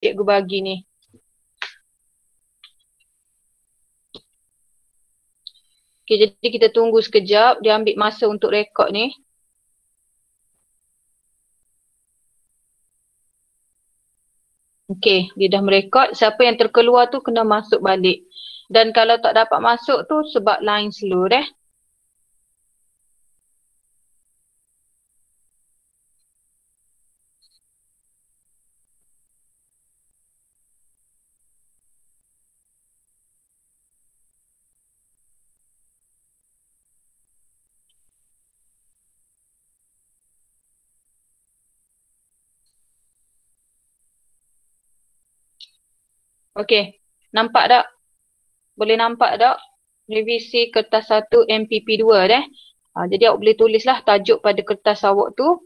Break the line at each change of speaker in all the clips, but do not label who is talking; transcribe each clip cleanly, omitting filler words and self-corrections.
cikgu bagi ni. Okay, jadi kita tunggu sekejap. Dia ambil masa untuk rekod ni. Okay, dia dah merekod. Siapa yang terkeluar tu kena masuk balik. Dan kalau tak dapat masuk tu sebab line slow deh. Okay, nampak tak? Boleh nampak tak? Revisi kertas 1 MPP2 deh. Jadi awak boleh tulislah tajuk pada kertas awak tu.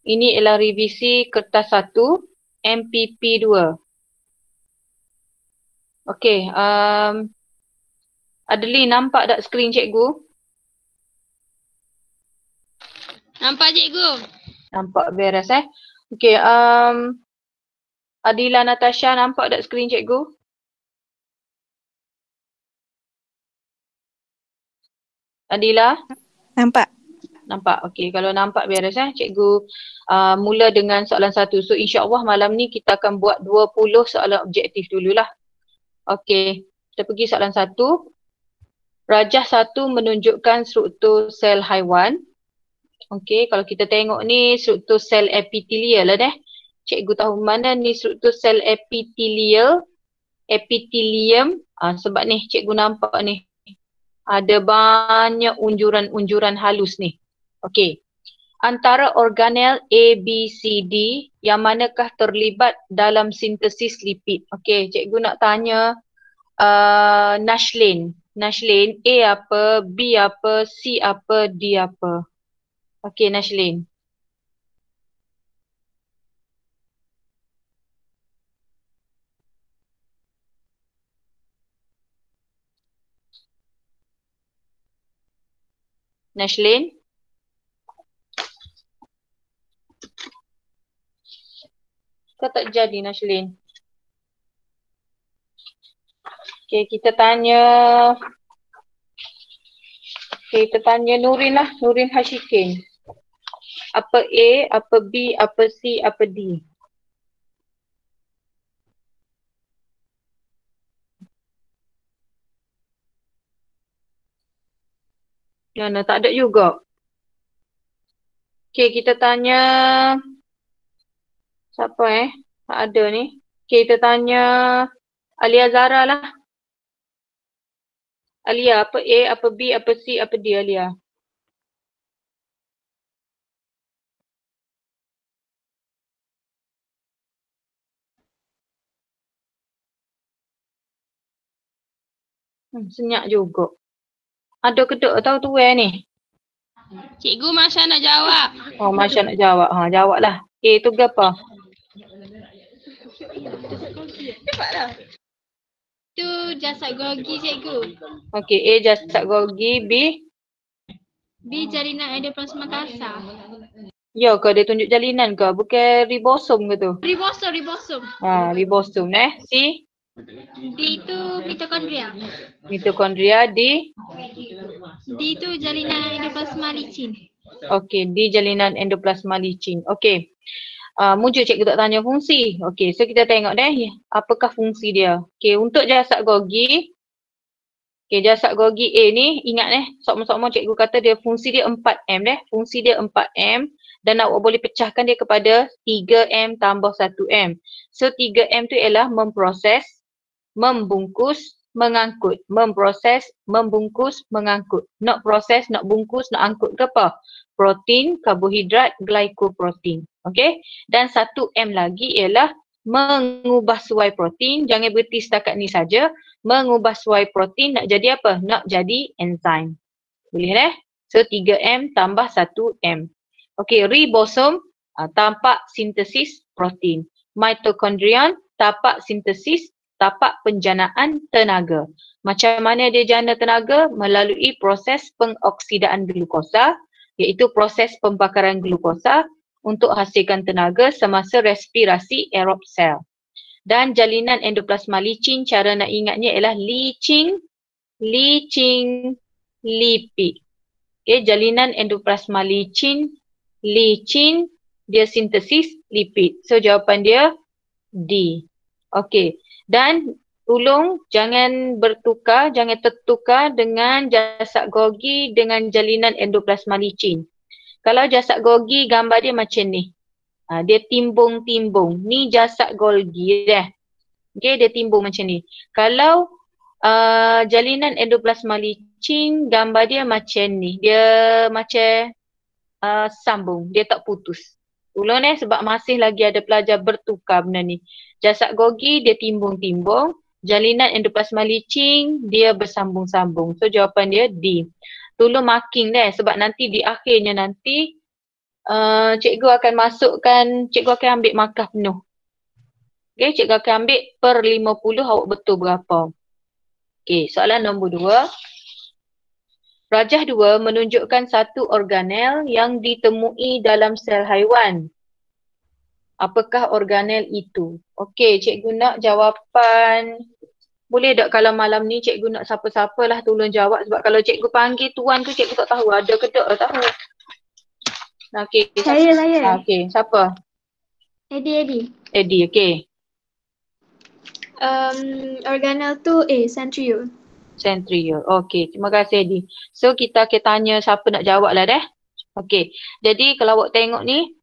Ini ialah revisi kertas 1 MPP2. Okay, Adeline nampak tak skrin cikgu?
Nampak cikgu.
Nampak beres Okay, Adila Natasha nampak tak skrin cikgu? Adila?
Nampak.
Nampak. Okey, kalau nampak beres cikgu mula dengan soalan 1. So insya-Allah malam ni kita akan buat 20 soalan objektif dululah. Okey, kita pergi soalan 1. Rajah 1 menunjukkan struktur sel haiwan. Okey, kalau kita tengok ni struktur sel epitelial lah deh. Cikgu tahu mana ni struktur sel epitelial? Epitelium. Sebab ni cikgu nampak ni ada banyak unjuran-unjuran halus ni. Okey. Antara organel A, B, C, D yang manakah terlibat dalam sintesis lipid? Okey, cikgu nak tanya Nashlin. Nashlin, A apa, B apa, C apa, D apa? Okey, Nashlin. Nashlin? Kau tak jadi Nashlin. Okey, kita tanya Nurin lah, Nurin Hashikin. Apa A, apa B, apa C, apa D? Mana tak ada juga. Okey, kita tanya siapa tak ada ni. Okey, kita tanya Alia Zara lah. Alia, apa A, apa B, apa C, apa D Alia? Senyap juga. Ada kedok tahu tu ni.
Cikgu Masya nak jawab.
Oh, Masya nak jawab. Jawablah. A tu ke apa?
Cepatlah. Tu jasad Golgi cikgu.
Okey, A jasad Golgi, B?
B jalinan endoplasma kasar.
Ya ke dia tunjuk jalinan ke? Bukan ribosom ke tu?
Ribosom, ribosom.
Ribosom C?
D tu mitokondria.
Mitokondria, D?
D tu jalinan endoplasma licin.
Okey, D jalinan endoplasma licin. Okey. Mujur cikgu tak tanya fungsi. Okey, so kita tengok deh apakah fungsi dia. Okey, untuk jasad Golgi. Okey, jasad Golgi A ni ingat sokmo-sokmo cikgu kata dia fungsi dia 4M deh. Fungsi dia 4M dan awak boleh pecahkan dia kepada 3M tambah 1M. So 3M tu ialah memproses, membungkus, mengangkut. Memproses, membungkus, mengangkut. Nak proses, nak bungkus, nak angkut ke apa? Protein, karbohidrat, glycoprotein. Okey? Dan 1M lagi ialah mengubah suai protein. Jangan berhenti setakat ni saja. Mengubah suai protein nak jadi apa? Nak jadi enzim. Boleh So 3M tambah 1M. Okey, ribosom tapak sintesis protein. Mitochondrion tapak sintesis, tapak penjanaan tenaga. Macam mana dia jana tenaga? Melalui proses pengoksidaan glukosa, iaitu proses pembakaran glukosa untuk hasilkan tenaga semasa respirasi aerob sel. Dan jalinan endoplasma licin, cara nak ingatnya ialah licin lipid. Okay, jalinan endoplasma licin, dia sintesis lipid. So jawapan dia D. Okay, dan tolong jangan tertukar dengan jasad Golgi dengan jalinan endoplasma licin. Kalau jasad Golgi gambar dia macam ni. Dia timbung-timbung. Ni jasad Golgi dah. Okay, dia timbung macam ni. Kalau jalinan endoplasma licin, gambar dia macam ni. Dia macam sambung. Dia tak putus. Tolong sebab masih lagi ada pelajar bertukar benda ni. Jasad Golgi dia timbung-timbung. Jalinan endoplasma licin dia bersambung-sambung. So jawapan dia D. Tolong marking sebab nanti di akhirnya nanti cikgu akan ambil markah penuh. Okay, cikgu akan ambil per 50 awak betul berapa. Okay, soalan nombor 2. Rajah 2 menunjukkan satu organel yang ditemui dalam sel haiwan. Apakah organel itu? Okey, cikgu nak jawapan. Boleh tak kalau malam ni cikgu nak siapa-siapa lah tolong jawab sebab kalau cikgu panggil tuan tu cikgu tak tahu ada ke tak tahu. Okey.
Saya.
Okey, siapa?
Eddie.
Eddie, okey.
Organel tu centriole.
Centriole. Okey, terima kasih Eddie. So kita akan tanya siapa nak jawab lah dah. Okey, jadi kalau awak tengok ni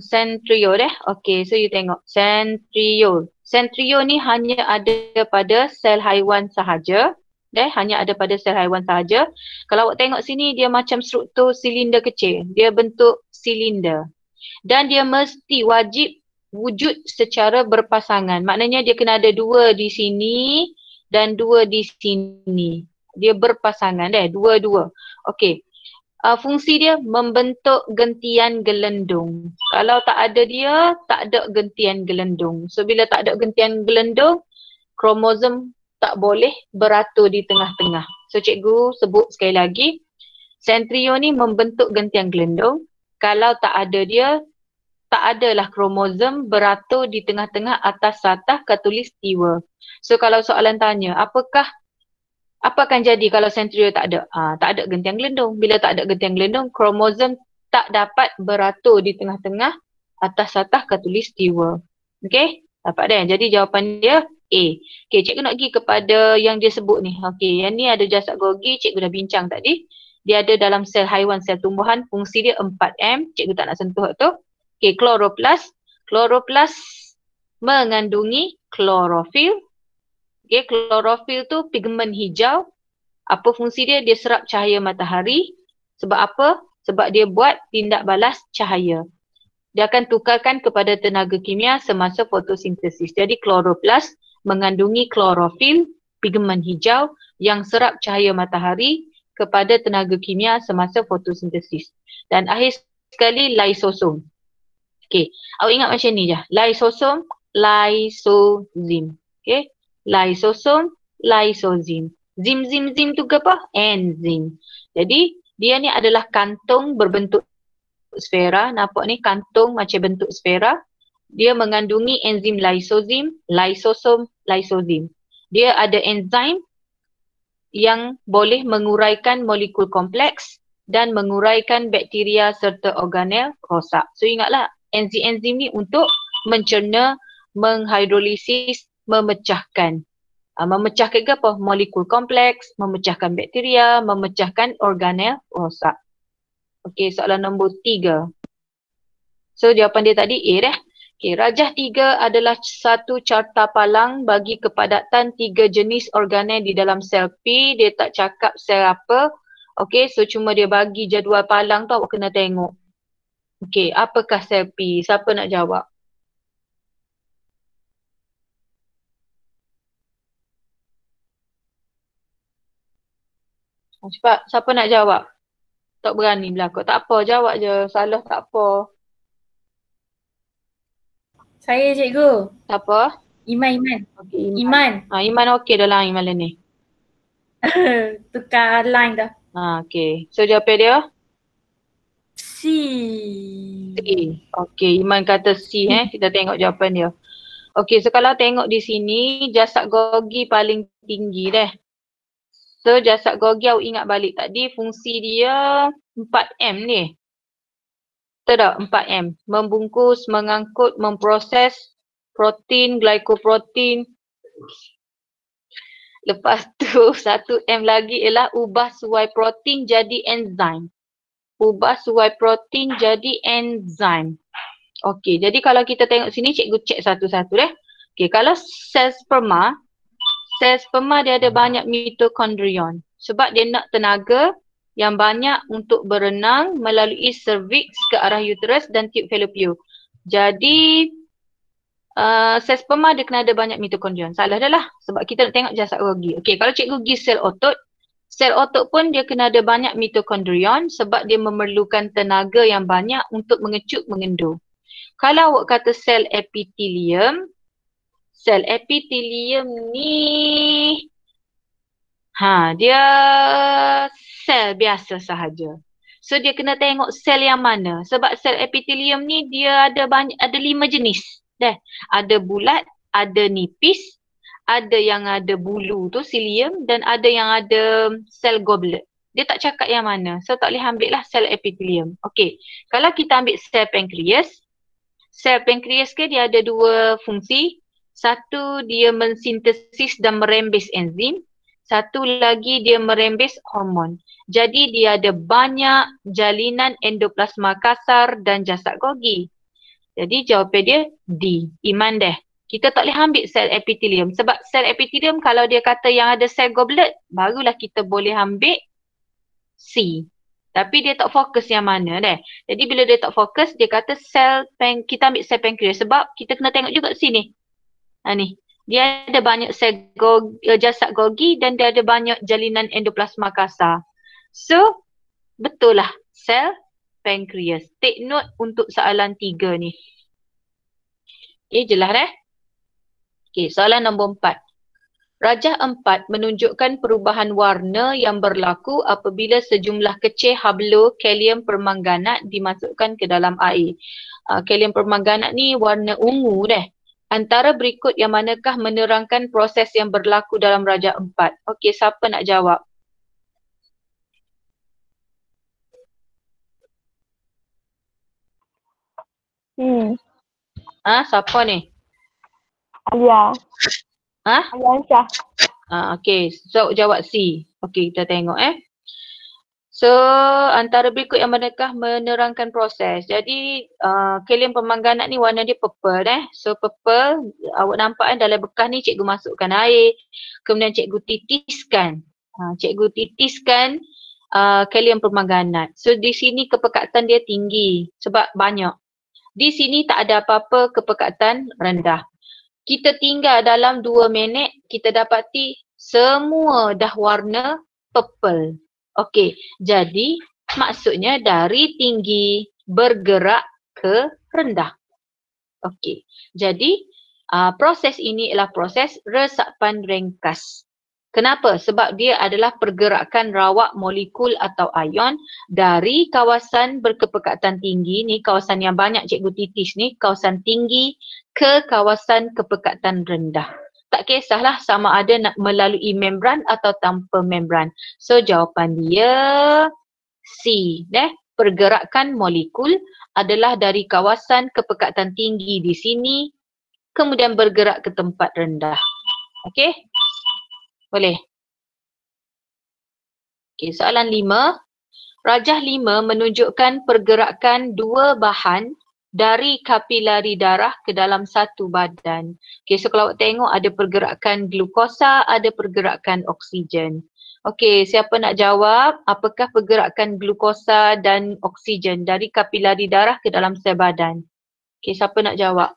centriole Okey, so you tengok centriole. Centriole ni hanya ada pada sel haiwan sahaja. Hanya ada pada sel haiwan sahaja. Kalau awak tengok sini dia macam struktur silinder kecil. Dia bentuk silinder. Dan dia mesti wajib wujud secara berpasangan. Maknanya dia kena ada 2 di sini dan 2 di sini. Dia berpasangan dua-dua. Okey. Fungsi dia membentuk gentian gelendung. Kalau tak ada dia, tak ada gentian gelendung. So bila tak ada gentian gelendung, kromosom tak boleh beratur di tengah-tengah. So cikgu sebut sekali lagi, centriole ni membentuk gentian gelendung. Kalau tak ada dia, tak adalah kromosom beratur di tengah-tengah atas satah khatulistiwa. So kalau soalan tanya, apa akan jadi kalau centriole tak ada? Tak ada gentian gelendung. Bila tak ada gentian gelendung, kromosom tak dapat beratur di tengah-tengah atas satah khatulistiwa. Okey? Dapat dah. Jadi jawapan dia A. Okey, cikgu nak pergi kepada yang dia sebut ni. Okey, yang ni ada jasad Golgi, cikgu dah bincang tadi. Dia ada dalam sel haiwan, sel tumbuhan, fungsi dia 4M. Cikgu tak nak sentuh tu. Okey, kloroplas. Kloroplas mengandungi klorofil. Okay, klorofil tu pigmen hijau. Apa fungsi dia? Dia serap cahaya matahari. Sebab apa? Sebab dia buat tindak balas cahaya. Dia akan tukarkan kepada tenaga kimia semasa fotosintesis. Jadi kloroplas mengandungi klorofil, pigmen hijau yang serap cahaya matahari kepada tenaga kimia semasa fotosintesis. Dan akhir sekali lysosom. Okay, awak ingat macam ni je. Lysosom, lysozim. Okay. Lysosom, lysozim. Zim tu ke apa? Enzim. Jadi dia ni adalah kantung berbentuk sfera. Nampak ni kantung macam bentuk sfera. Dia mengandungi enzim lysozim, lysosom, lysozim. Dia ada enzim yang boleh menguraikan molekul kompleks dan menguraikan bakteria serta organel rosak. So ingatlah enzim-enzim ni untuk mencerna, menghidrolisis, memecahkan. Memecahkan ke apa? Molekul kompleks, memecahkan bakteria, memecahkan organel rosak. Okey, soalan nombor 3. So jawapan dia tadi A dah. Okey, rajah 3 adalah satu carta palang bagi kepadatan 3 jenis organel di dalam sel P. Dia tak cakap sel apa. Okey, so cuma dia bagi jadual palang tu awak kena tengok. Okey, apakah sel P? Siapa nak jawab? Cepat, siapa nak jawab? Tak berani berlakuk. Tak apa, jawab je. Salah tak apa.
Saya cikgu.
Siapa?
Iman.
Okay,
Iman.
Iman okey dah lah Iman ni.
Tukar line dah.
Okey. So jawapan dia?
C.
C. Okey, Iman kata C Kita tengok jawapan dia. Okey, so kalau tengok di sini jasad Golgi paling tinggi deh. So jasad Golgi awak ingat balik tadi fungsi dia 4M ni. Betul tak? 4M. Membungkus, mengangkut, memproses protein, glycoprotein. Lepas tu 1M lagi ialah ubah suai protein jadi enzim. Ubah suai protein jadi enzim. Okey, jadi kalau kita tengok sini cikgu cek satu-satu deh. Okey, kalau sel sperma dia ada banyak mitokondrion sebab dia nak tenaga yang banyak untuk berenang melalui cervix ke arah uterus dan tube fallopian. Jadi sel sperma dia kena ada banyak mitokondrion. Salah dah lah sebab kita nak tengok jasad Golgi. Okey, kalau cikgu pergi sel otot pun dia kena ada banyak mitokondrion sebab dia memerlukan tenaga yang banyak untuk mengecut mengendur. Kalau awak kata sel epitelium ni dia sel biasa sahaja. So dia kena tengok sel yang mana sebab sel epitelium ni dia ada 5 jenis. Ada bulat, ada nipis, ada yang ada bulu tu cilium dan ada yang ada sel goblet. Dia tak cakap yang mana. So tak boleh ambil lah sel epitelium. Okey. Kalau kita ambil sel pankreas dia ada 2 fungsi. Satu dia mensintesis dan merembes enzim. Satu lagi dia merembes hormon. Jadi dia ada banyak jalinan endoplasma kasar dan jasad Golgi. Jadi jawapan dia D. Iman deh. Kita tak boleh ambil sel epitelium sebab sel epitelium kalau dia kata yang ada sel goblet barulah kita boleh ambil C. Tapi dia tak fokus yang mana deh. Jadi bila dia tak fokus dia kata kita ambil sel pankreas sebab kita kena tengok juga sini. Ni. Dia ada banyak sel jasad Golgi dan dia ada banyak jalinan endoplasma kasar. So betul lah sel pankreas. Take note untuk soalan 3 ni. Okey, jelas deh? Okey, soalan nombor 4. Rajah 4 menunjukkan perubahan warna yang berlaku apabila sejumlah kecil hablo kalium permanganat dimasukkan ke dalam air. Kalium permanganat ni warna ungu deh. Antara berikut yang manakah menerangkan proses yang berlaku dalam rajah 4? Okey, siapa nak jawab? Siapa ni?
Alia. Alia.
Okey, so jawab C. Okey, kita tengok So, antara berikut yang manakah menerangkan proses. Jadi, kalium permanganat ni warna dia purple So, purple, awak nampak dalam bekas ni cikgu masukkan air. Kemudian cikgu titiskan. Kalium permanganat. So, di sini kepekatan dia tinggi sebab banyak. Di sini tak ada apa-apa kepekatan rendah. Kita tinggal dalam 2 minit, kita dapati semua dah warna purple. Okey, jadi maksudnya dari tinggi bergerak ke rendah. Okey, jadi proses ini adalah proses resapan ringkas. Kenapa? Sebab dia adalah pergerakan rawak molekul atau ion dari kawasan berkepekatan tinggi ni, kawasan yang banyak cikgu titis ni, kawasan tinggi ke kawasan kepekatan rendah. Tak kisahlah sama ada nak melalui membran atau tanpa membran. So jawapan dia C. Pergerakan molekul adalah dari kawasan kepekatan tinggi di sini kemudian bergerak ke tempat rendah. Okey? Boleh? Okey, soalan 5. Rajah 5 menunjukkan pergerakan 2 bahan dari kapilari darah ke dalam satu badan. Okey, so kalau awak tengok ada pergerakan glukosa, ada pergerakan oksigen. Okey, siapa nak jawab apakah pergerakan glukosa dan oksigen dari kapilari darah ke dalam sel badan? Okey, siapa nak jawab?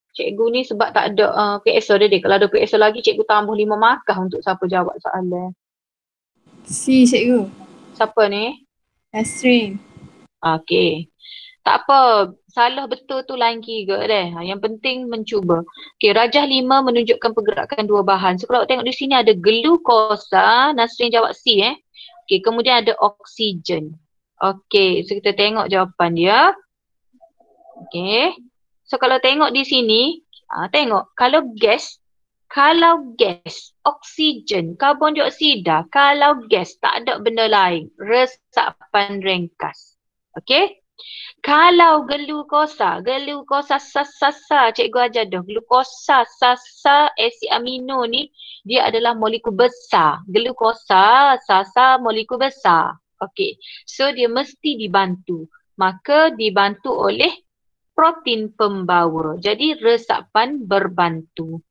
Cikgu ni sebab tak ada PSO dia. Kalau ada PSO lagi cikgu tambah 5 markah untuk siapa jawab soalan.
C, cikgu.
Siapa ni?
Nasrin.
Okey. Tak apa, salah betul tu lain kira deh. Yang penting mencuba. Okey, rajah 5 menunjukkan pergerakan 2 bahan. So kalau tengok di sini ada glukosa, Nasrin jawab C Okey, kemudian ada oksigen. Okey, so kita tengok jawapan dia. Okey. So kalau tengok di sini, tengok kalau gas, oksigen, karbon dioksida, kalau gas tak ada benda lain, resapan ringkas. Okey. Kalau glukosa sa, cikgu ajar dah. Glukosa sa asid amino ni dia adalah molekul besar. Glukosa sa molekul besar. Okey. So dia mesti dibantu. Maka dibantu oleh protein pembawa. Jadi resapan berbantu.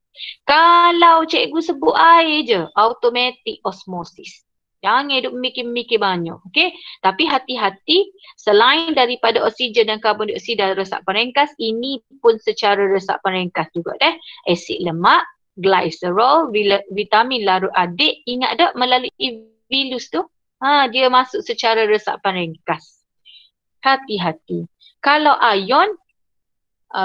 Kalau cikgu sebut air je, automatik osmosis. Jangan hidup mikir-mikir banyak. Okay? Tapi hati-hati, selain daripada oksigen dan karbon dioksida resapan ringkas, ini pun secara resapan ringkas juga deh. Asid lemak, glycerol, vitamin larut adik, ingat tak melalui vilus tu? Dia masuk secara resapan ringkas. Hati-hati. Kalau ion,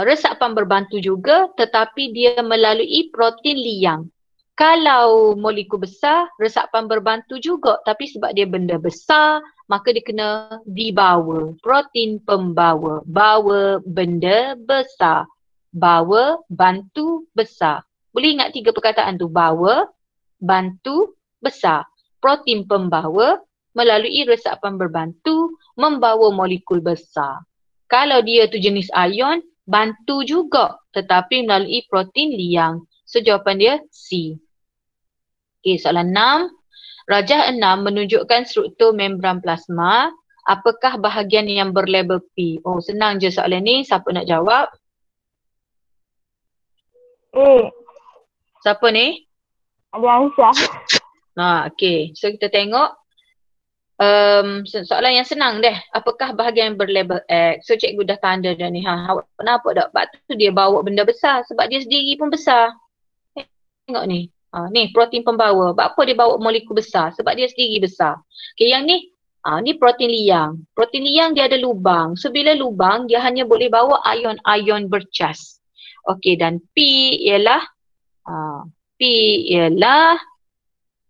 resapan berbantu juga tetapi dia melalui protein liang. Kalau molekul besar, resapan berbantu juga tapi sebab dia benda besar, maka dia kena dibawa. Protein pembawa. Bawa benda besar. Bawa, bantu, besar. Boleh ingat 3 perkataan tu? Bawa, bantu, besar. Protein pembawa melalui resapan berbantu membawa molekul besar. Kalau dia tu jenis ion, bantu juga tetapi melalui protein liang. So jawapan dia C. Okay, soalan 6. Rajah 6 menunjukkan struktur membran plasma. Apakah bahagian yang berlabel P? Oh, senang je soalan ni. Siapa nak jawab? Siapa ni?
Aliansyah.
Okay. So kita tengok. Soalan yang senang deh. Apakah bahagian yang berlabel X? So cikgu dah tanda dah ni. Awak kenapa tak? Sebab tu dia bawa benda besar. Sebab dia sendiri pun besar. Tengok ni. Ni protein pembawa. Sebab apa dia bawa molekul besar? Sebab dia sendiri besar. Okay, yang ni. Ni protein liang. Protein liang dia ada lubang. So bila lubang dia hanya boleh bawa ion-ion bercas. Okay, dan P ialah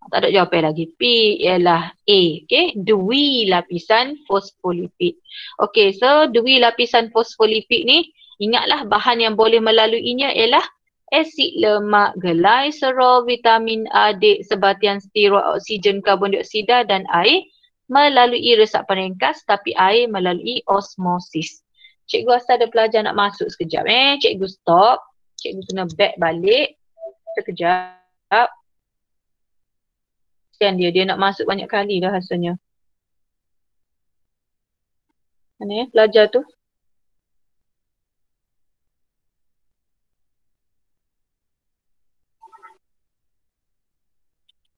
tak ada jawapan lagi. P ialah A. Okay. Dui lapisan fosfolipid. Okay. So dui lapisan fosfolipid ni, ingatlah bahan yang boleh melaluinya ialah asid lemak, glycerol, vitamin A, D, sebatian steroid, oksigen, karbon dioksida dan air melalui resapan ringkas tapi air melalui osmosis. Cikgu rasa ada pelajar nak masuk sekejap. Cikgu stop. Cikgu kena back balik. Sekejap. Kesian dia nak masuk banyak kali dah rasanya. Mana pelajar tu?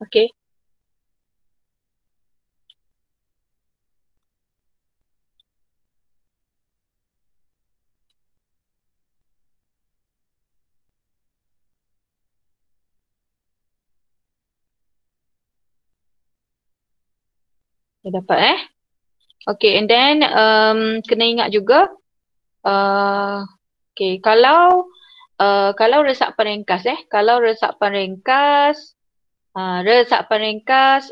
Okey. Dah dapat Okay, and then kena ingat juga okay, kalau resapan ringkas kalau resapan ringkas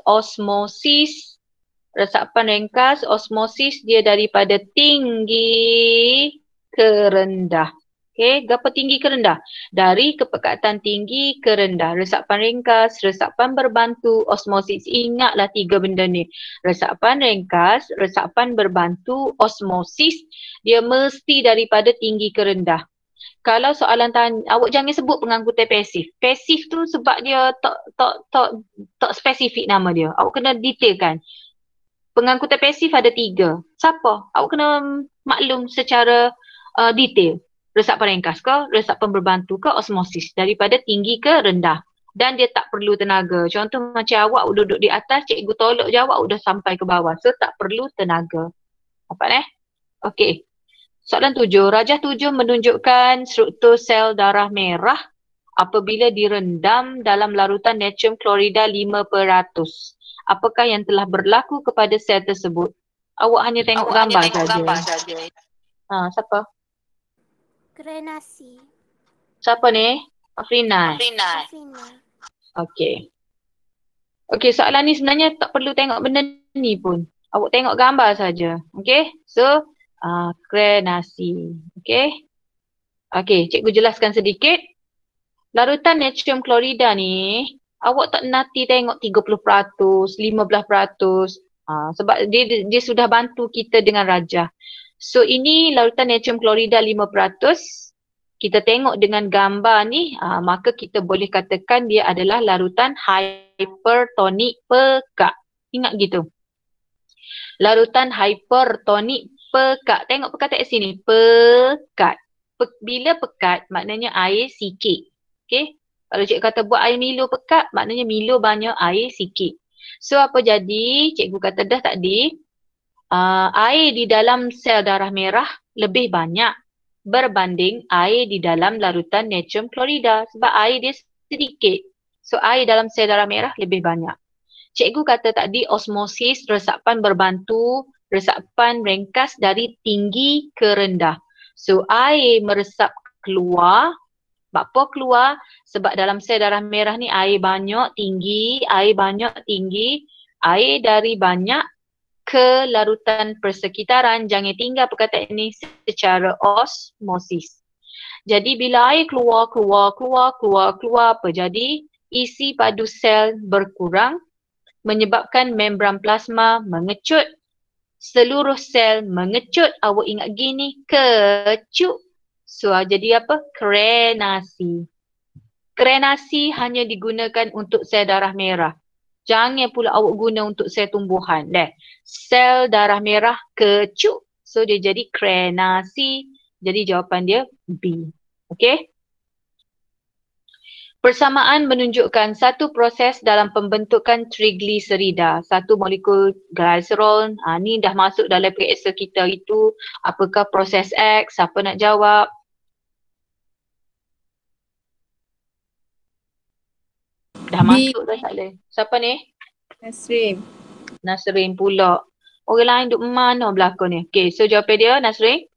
osmosis, resapan ringkas osmosis dia daripada tinggi ke rendah. Okay, berapa tinggi ke rendah? Dari kepekatan tinggi ke rendah. Resapan ringkas, resapan berbantu, osmosis. Ingatlah 3 benda ni. Resapan ringkas, resapan berbantu, osmosis. Dia mesti daripada tinggi ke rendah. Kalau soalan tanya, awak jangan sebut pengangkutan pasif. Pasif tu sebab dia tak spesifik nama dia. Awak kena detailkan. Pengangkutan pasif ada 3. Siapa? Awak kena maklum secara detail. Resapan ringkas ke, resapan berbantu ke, osmosis. Daripada tinggi ke rendah. Dan dia tak perlu tenaga. Contoh macam awak duduk di atas, cikgu tolak je awak sudah sampai ke bawah. So tak perlu tenaga. Dapat Okey. Soalan 7. Rajah 7 menunjukkan struktur sel darah merah apabila direndam dalam larutan natrium klorida 5%. Apakah yang telah berlaku kepada sel tersebut? Awak hanya tengok gambar saja. Siapa?
Krenasi.
Siapa ni? Afrina. Okey. Okey, soalan ni sebenarnya tak perlu tengok benda ni pun. Awak tengok gambar saja. Okay. So, krenasi. Okay. Okay, cikgu jelaskan sedikit. Larutan natrium klorida ni, awak tak nanti tengok 30%, 15%. Sebab dia sudah bantu kita dengan rajah. So ini larutan natrium klorida 5%. Kita tengok dengan gambar ni, maka kita boleh katakan dia adalah larutan hypertonik pekat. Ingat gitu. Larutan hypertonik pekat. Tengok perkataan sini, pekat. Bila pekat, maknanya air sikit. Okay. Kalau cikgu kata buat air Milo pekat, maknanya Milo banyak, air sikit. So apa jadi? Cikgu kata dah tadi, air di dalam sel darah merah lebih banyak berbanding air di dalam larutan natrium klorida. Sebab air dia sedikit. So air dalam sel darah merah lebih banyak. Cikgu kata tadi osmosis, resapan berbantu, resapan ringkas dari tinggi ke rendah. So air meresap keluar. Apa keluar? Sebab dalam sel darah merah ni air banyak, tinggi, air banyak, tinggi. Air dari banyak ke larutan persekitaran. Jangan tinggal perkataan ini secara osmosis. Jadi bila air keluar, apa jadi? Isi padu sel berkurang, menyebabkan membran plasma mengecut. Seluruh sel mengecut. Awak ingat gini, kecut. So jadi apa? Krenasi. Krenasi hanya digunakan untuk sel darah merah. Jangan pula awak guna untuk sel tumbuhan. Sel darah merah kecut. So dia jadi krenasi. Jadi jawapan dia B. Okay? Persamaan menunjukkan satu proses dalam pembentukan trigliserida, satu molekul glycerol. Ni dah masuk dalam periksa kita itu. Apakah proses X? Siapa nak jawab? Dah
B.
masuk dah tak boleh. Siapa ni?
Nasrin.
Nasrin pula. Orang lain duduk mana belakang ni? Okay, so jawapan dia Nasrin?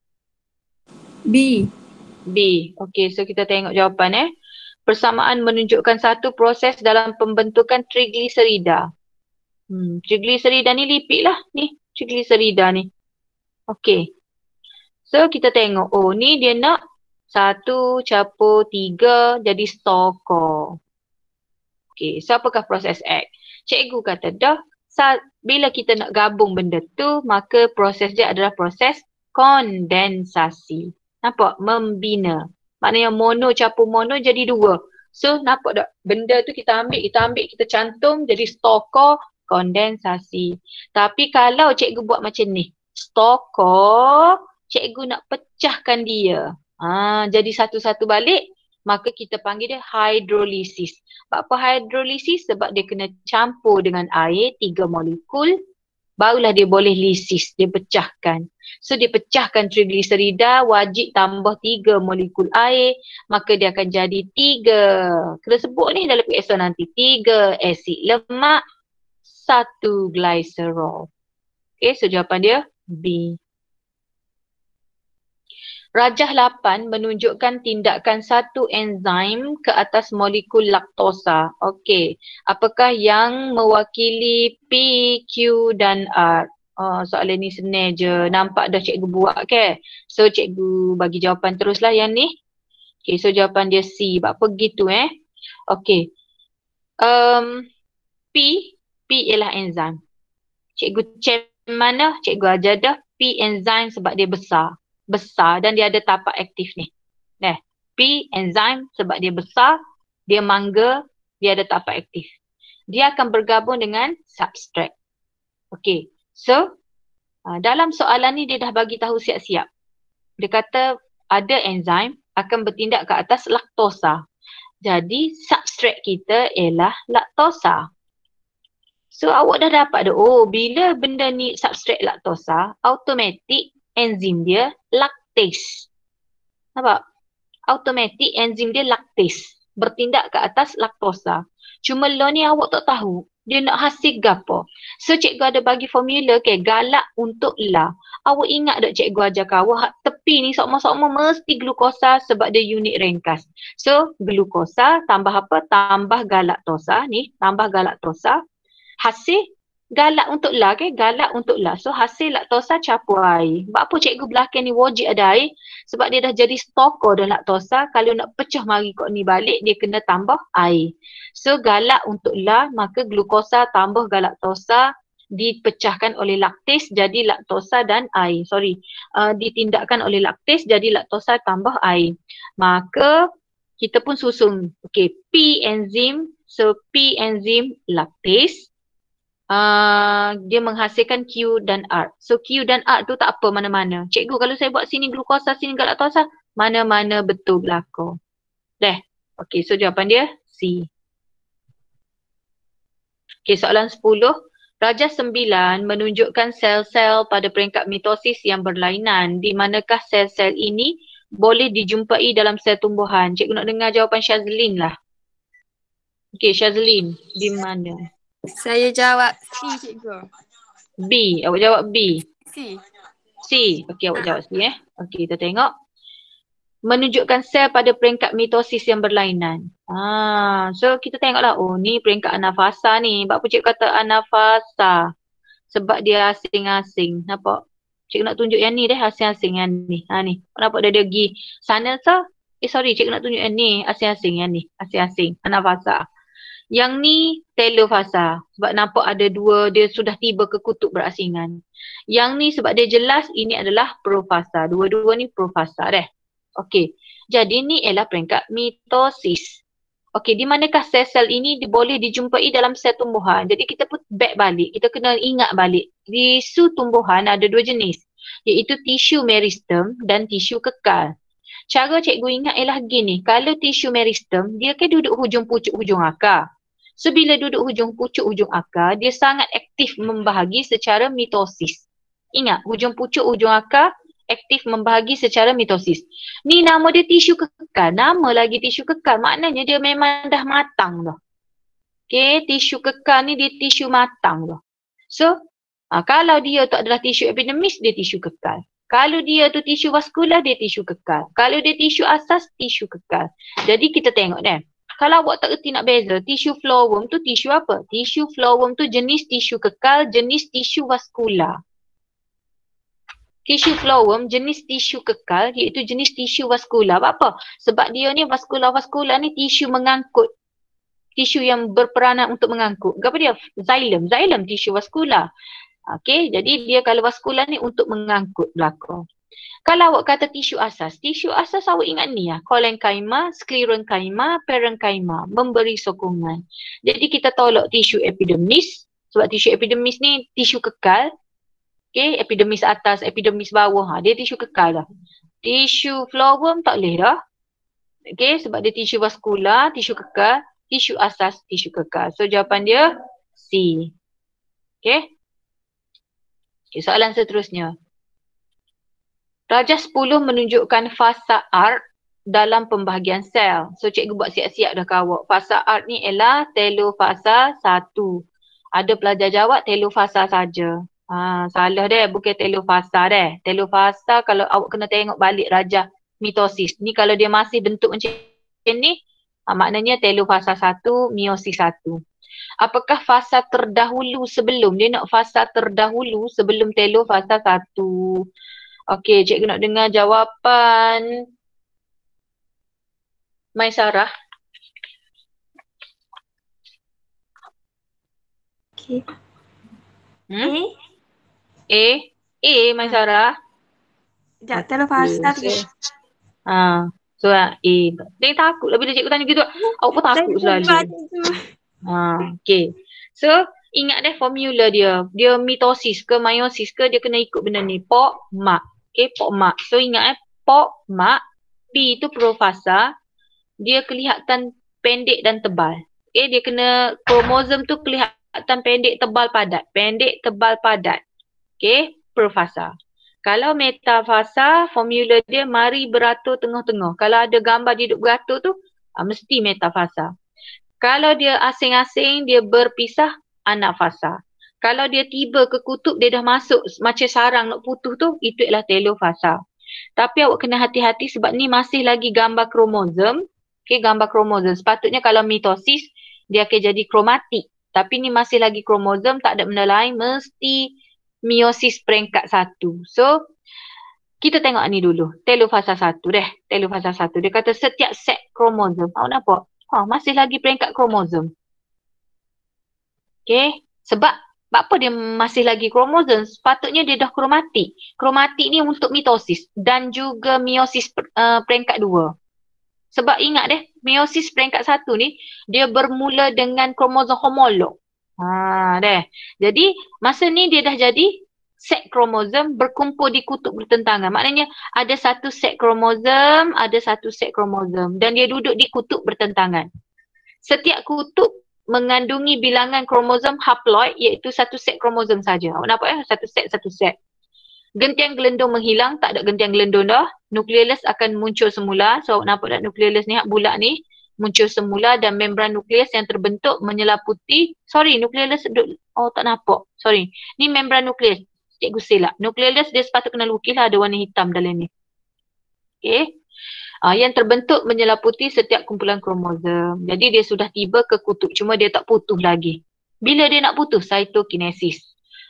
B.
B. Okay, so kita tengok jawapan Persamaan menunjukkan satu proses dalam pembentukan trigliserida. Trigliserida ni lipid lah ni. Trigliserida ni. Okay. So kita tengok. Oh ni dia nak 1 campur 3 jadi stokor. Okay. So apakah proses X? Cikgu kata dah. Bila kita nak gabung benda tu, maka proses dia adalah proses kondensasi. Nampak? Membina. Maknanya mono campur mono jadi 2. So nampak tak? Benda tu kita ambil, kita cantum jadi stokor kondensasi. Tapi kalau cikgu buat macam ni, stokor, cikgu nak pecahkan dia. Jadi satu-satu balik, maka kita panggil dia hidrolisis. Apa hidrolisis? Sebab dia kena campur dengan air 3 molekul. Barulah dia boleh lisis, dia pecahkan. So dia pecahkan trigliserida, wajib tambah 3 molekul air, maka dia akan jadi 3. Kena sebut ni dalam periksa nanti. 3 asid lemak, 1 glycerol. Okay, so jawapan dia B. Rajah 8 menunjukkan tindakan satu enzim ke atas molekul laktosa. Okey, apakah yang mewakili P, Q dan R? Soalan ni senang je. Nampak dah cikgu buat ke? So cikgu bagi jawapan teruslah yang ni. Okey, so jawapan dia C. Apa begitu Okey. P ialah enzim. Cikgu check mana? Cikgu ajar dah P enzim sebab dia besar dan dia ada tapak aktif ni. P enzim sebab dia besar, dia mangga, dia ada tapak aktif. Dia akan bergabung dengan substrat. Okey. So, dalam soalan ni dia dah bagi tahu siap-siap. Dia kata ada enzim akan bertindak ke atas laktosa. Jadi, substrat kita ialah laktosa. So, awak dah dapat dah. Oh, bila benda ni substrat laktosa, automatik enzim dia laktase. Nampak? Automatik enzim dia laktase. Bertindak ke atas laktosa. Cuma lo ni awak tak tahu. Dia nak hasil gapo. So cikgu ada bagi formula galak untuk la. Awak ingat tak cikgu ajar awak tepi ni sokma-sokma mesti glukosa sebab dia unit ringkas. So glukosa tambah apa? Tambah galaktosa ni. Tambah galaktosa. Hasil galak untuk lah, okay? Galak untuk lah. So hasil laktosa campur air. Sebab apa cikgu belakang ni wajib ada air? Sebab dia dah jadi stoker dah laktosa. Kalau nak pecah mari kok ni balik, dia kena tambah air. So galak untuk lah, maka glukosa tambah galaktosa dipecahkan oleh laktis jadi laktosa dan air. Ditindakkan oleh laktis jadi laktosa tambah air. Maka kita pun susun. Okay, P enzim. So P enzim laktis. Dia menghasilkan Q dan R. So Q dan R tu tak apa mana-mana. Cikgu kalau saya buat sini glukosa, sini galaktosa, mana-mana betul berlaku. Dah. Okey, so jawapan dia C. Okey, soalan 10. Rajah 9 menunjukkan sel-sel pada peringkat mitosis yang berlainan. Di manakah sel-sel ini boleh dijumpai dalam sel tumbuhan? Cikgu nak dengar jawapan Syazlin lah. Okey, Syazlin, di mana?
Saya jawab C, cikgu.
B. Awak jawab B.
C.
C. Okey, awak jawab C Okey, kita tengok. Menunjukkan sel pada peringkat mitosis yang berlainan. So kita tengoklah. Oh, ni peringkat anafasa ni. Sebab apa cikgu kata anafasa? Sebab dia asing-asing. Nampak? Cikgu nak tunjuk yang ni deh, asing-asing yang ni. Ni. Nampak dia pergi sana sah? Cikgu nak tunjuk yang ni, asing-asing yang ni. Asing-asing. Anafasa. Yang ni telofasa. Sebab nampak ada dua, dia sudah tiba ke kutub berasingan. Yang ni sebab dia jelas, ini adalah profasa. Dua-dua ni profasa deh. Okey. Jadi ni ialah peringkat mitosis. Okey, di manakah sel-sel ini boleh dijumpai dalam sel tumbuhan? Jadi kita put back balik. Kita kena ingat balik. Di tumbuhan ada dua jenis. Iaitu tisu meristem dan tisu kekal. Cara cikgu ingat ialah gini. Kalau tisu meristem, dia kan duduk hujung pucuk hujung akar. So bila duduk hujung pucuk hujung akar, dia sangat aktif membahagi secara mitosis. Ingat, hujung pucuk hujung akar aktif membahagi secara mitosis. Ni nama dia tisu kekal. Nama lagi tisu kekal. Maknanya dia memang dah matang dah. Okay, tisu kekal ni dia tisu matang dah. So, kalau dia tu adalah tisu epidermis, dia tisu kekal. Kalau dia tu tisu vaskular, dia tisu kekal. Kalau dia tisu asas, tisu kekal. Jadi kita tengok deh. Kalau awak tak erti nak beza, tisu flowerworm tu tisu apa? Tisu flowerworm tu jenis tisu kekal, jenis tisu vaskular. Tisu flowerworm jenis tisu kekal iaitu jenis tisu vaskular. Apa? Sebab dia ni vaskular ni tisu mengangkut. Tisu yang berperanan untuk mengangkut. Apa dia? Xylem. Xylem tisu vaskular. Okey, jadi dia kalau vaskular ni untuk mengangkut belakang. Kalau awak kata tisu asas awak ingat ni lah. Kolenkaima, sklerenkaima, parenkima. Memberi sokongan. Jadi kita tolak tisu epidermis. Sebab tisu epidermis ni tisu kekal. Okay, epidermis atas, epidermis bawah. Dia tisu kekal lah. Tisu flowerworm tak boleh dah. Okay, sebab dia tisu vaskular, tisu kekal. Tisu asas, tisu kekal. So jawapan dia C. Okay. Okay, soalan seterusnya. Rajah 10 menunjukkan fasa art dalam pembahagian sel. So cikgu buat siap-siap dah kawak. Fasa art ni ialah telofasa 1. Ada pelajar jawab telofasa saja. Salah deh, bukan telofasa deh. Telofasa kalau awak kena tengok balik rajah mitosis. Ni kalau dia masih bentuk macam ni, maknanya telofasa 1, meiosis 1. Apakah fasa terdahulu sebelum? Dia nak fasa terdahulu sebelum telofasa 1. Okey, cikgu nak dengar jawapan Maisarah.
Okey.
A, Maisarah.
Sekejap, telofasa tu.
So A. Dia takut lah bila cikgu tanya gitu. Awak pun takut selalu. Okey. So ingat deh formula dia. Dia mitosis ke meiosis ke dia kena ikut benda ni. Pok, mak. Okay, pok, mak. So ingat pok, mak. P itu profasa. Dia kelihatan pendek dan tebal. Okay, dia kena kromosom tu kelihatan pendek, tebal, padat. Pendek, tebal, padat. Okay, profasa. Kalau metafasa, formula dia mari beratur tengah-tengah. Kalau ada gambar dia duduk beratur tu, mesti metafasa. Kalau dia asing-asing, dia berpisah, anafasa. Kalau dia tiba ke kutub, dia dah masuk macam sarang nak putus tu, itu ialah telofasa. Tapi awak kena hati-hati sebab ni masih lagi gambar kromosom. Okay, gambar kromosom. Sepatutnya kalau mitosis, dia akan jadi kromatik. Tapi ni masih lagi kromosom, tak ada benda lain, mesti meiosis peringkat 1. So, kita tengok ni dulu. Telofasa 1 deh. Telofasa 1. Dia kata setiap set kromosom. Awak nampak? Masih lagi peringkat kromosom. Okay. Sebab apa dia masih lagi kromosom? Sepatutnya dia dah kromatik. Kromatik ni untuk mitosis dan juga meiosis peringkat 2. Sebab ingat deh, meiosis peringkat 1 ni dia bermula dengan kromosom homolog. Deh. Jadi masa ni dia dah jadi set kromosom berkumpul di kutub bertentangan. Maknanya ada satu set kromosom, ada satu set kromosom dan dia duduk di kutub bertentangan. Setiap kutub mengandungi bilangan kromosom haploid iaitu satu set kromosom saja. Awak nampak ya? Satu set. Gentian gelendung menghilang, tak ada gentian gelendung dah. Nukleolus akan muncul semula. So awak nampak tak nukleolus ni, bulat ni muncul semula dan membran nukleus yang terbentuk menyelaputi. Sorry, nukleolus tak nampak. Sorry. Ni membran nukleus. Cikgu silap. Nukleolus dia sepatut kena lukis lah, ada warna hitam dalam ni. Okay. Yang terbentuk menyelaputi setiap kumpulan kromosom. Jadi dia sudah tiba ke kutub, cuma dia tak putus lagi. Bila dia nak putus? Cytokinesis.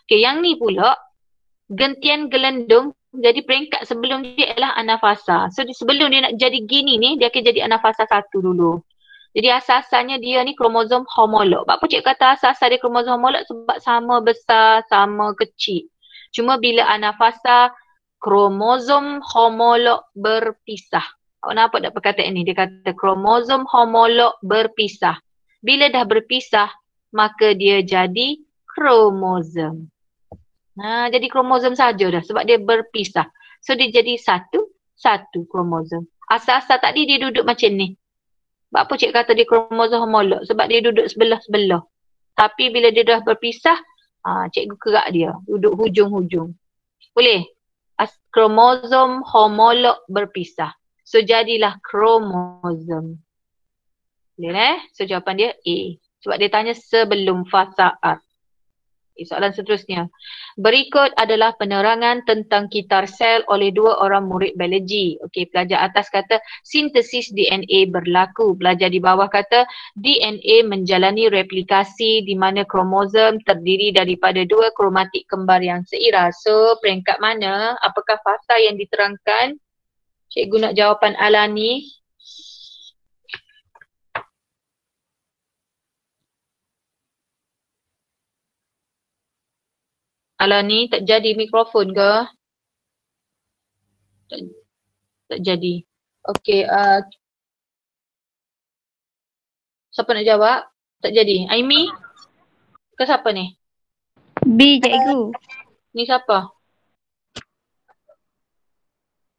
Okay, yang ni pula gentian gelendung, jadi peringkat sebelum dia adalah anafasa. So sebelum dia nak jadi gini ni, dia akan jadi anafasa 1 dulu. Jadi asas-asalnya dia ni kromosom homolog. Apa cik kata asas-asal dia kromosom homolog? Sebab sama besar, sama kecil. Cuma bila anafasa, kromosom homolog berpisah. Awak nampak tak perkataan ni? Dia kata kromosom homolog berpisah. Bila dah berpisah, maka dia jadi kromosom. Jadi kromosom saja dah sebab dia berpisah. So dia jadi satu kromosom. Asal-asal tadi dia duduk macam ni. Sebab apa cik kata dia kromosom homolog? Sebab dia duduk sebelah-sebelah. Tapi bila dia dah berpisah, cikgu kerak dia. Duduk hujung-hujung. Boleh? Kromosom homolog berpisah. So jadilah kromosom. Boleh So jawapan dia A. Sebab dia tanya sebelum fasa A. Soalan seterusnya. Berikut adalah penerangan tentang kitar sel oleh 2 orang murid biologi. Okey, pelajar atas kata sintesis DNA berlaku. Pelajar di bawah kata DNA menjalani replikasi di mana kromosom terdiri daripada 2 kromatik kembar yang seirah. So, peringkat mana? Apakah fasa yang diterangkan? Cikgu nak jawapan alani. Alani, tak jadi mikrofon ke? Tak jadi. Okey, siapa nak jawab? Tak jadi. Aimi? Ke siapa ni?
B, cikgu.
Ni siapa?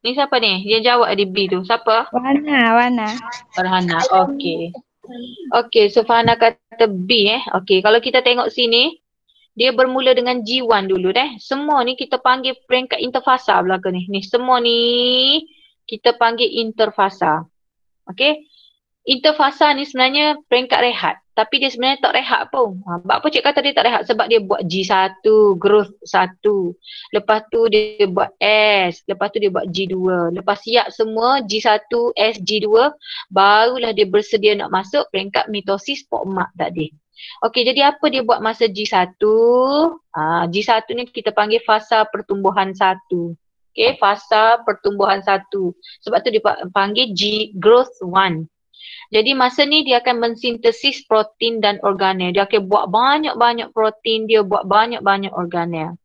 Ni siapa ni? Dia jawab di B tu. Siapa?
Warna.
Farhana. Okey. Okey, so Farhana kata B Okey, kalau kita tengok sini, dia bermula dengan G1 dulu Semua ni kita panggil peringkat interfasa belakang ni. Ni semua ni kita panggil interfasa. Okey. Interfasa ni sebenarnya peringkat rehat. Tapi dia sebenarnya tak rehat pun. Sebab apa cik kata dia tak rehat? Sebab dia buat G1, growth 1. Lepas tu dia buat S. Lepas tu dia buat G2. Lepas siap semua G1, S, G2. Barulah dia bersedia nak masuk peringkat mitosis pok mak tadi. Okey, jadi apa dia buat masa G1? G1 ni kita panggil fasa pertumbuhan 1. Okey, fasa pertumbuhan 1. Sebab tu dia panggil growth 1. Jadi masa ni dia akan mensintesis protein dan organel. Dia akan buat banyak-banyak protein, dia buat banyak-banyak organel.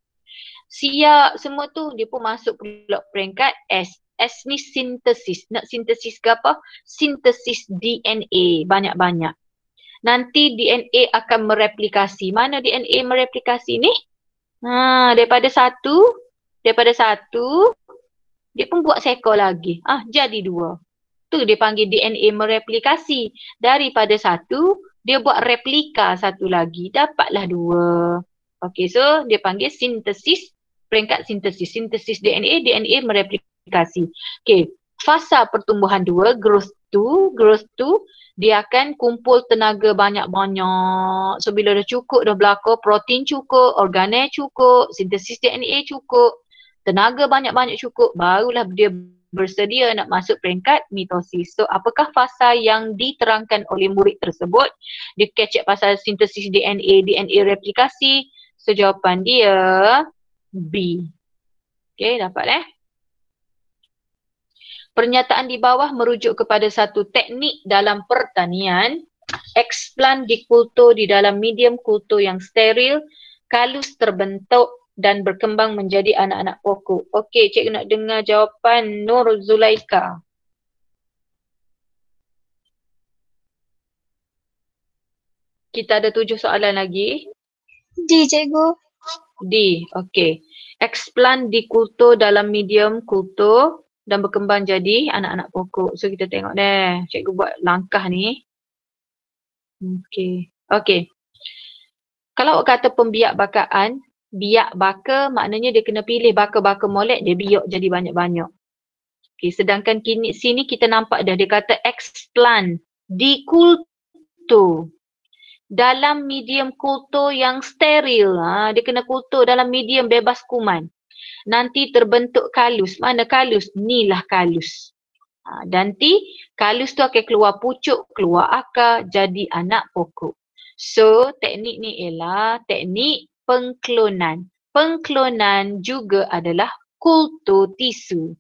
Siap semua tu, dia pun masuk pula peringkat S. S ni sintesis. Nak sintesis ke apa? Sintesis DNA banyak-banyak. Nanti DNA akan mereplikasi. Mana DNA mereplikasi ni? Daripada satu, dia pun buat seekor lagi. Jadi 2. Tu dia panggil DNA mereplikasi. Daripada 1, dia buat replika 1 lagi. Dapatlah 2. Okey, so dia panggil sintesis, peringkat sintesis. Sintesis DNA mereplikasi. Okey, fasa pertumbuhan 2, growth 2, dia akan kumpul tenaga banyak-banyak. So bila dah cukup, dah berlaku, protein cukup, organel cukup, sintesis DNA cukup, tenaga banyak-banyak cukup, barulah dia bersedia nak masuk peringkat mitosis. So apakah fasa yang diterangkan oleh murid tersebut? Dia kecek pasal sintesis DNA, DNA replikasi. So jawapan dia B. Okay, dapat Pernyataan di bawah merujuk kepada satu teknik dalam pertanian. Eksplan dikultur di dalam medium kultur yang steril, kalus terbentuk dan berkembang menjadi anak-anak pokok. Okey, cikgu nak dengar jawapan Nur Zulaika. Kita ada 7 soalan lagi.
D, cikgu.
D, okey. Eksplan dikultur dalam medium kultur dan berkembang jadi anak-anak pokok. So kita tengok deh, cikgu buat langkah ni. Okey. Kalau kata pembiak bakaan, biak baka maknanya dia kena pilih baka-baka molek, dia biak jadi banyak-banyak. Okey, sedangkan sini kita nampak dah dia kata eksplan dikultur dalam medium kultur yang steril. Dia kena kultur dalam medium bebas kuman. Nanti terbentuk kalus. Mana kalus? Inilah kalus. Nanti kalus tu akan keluar pucuk, keluar akar, jadi anak pokok. So teknik ni ialah teknik pengklonan. Pengklonan juga adalah kultur tisu.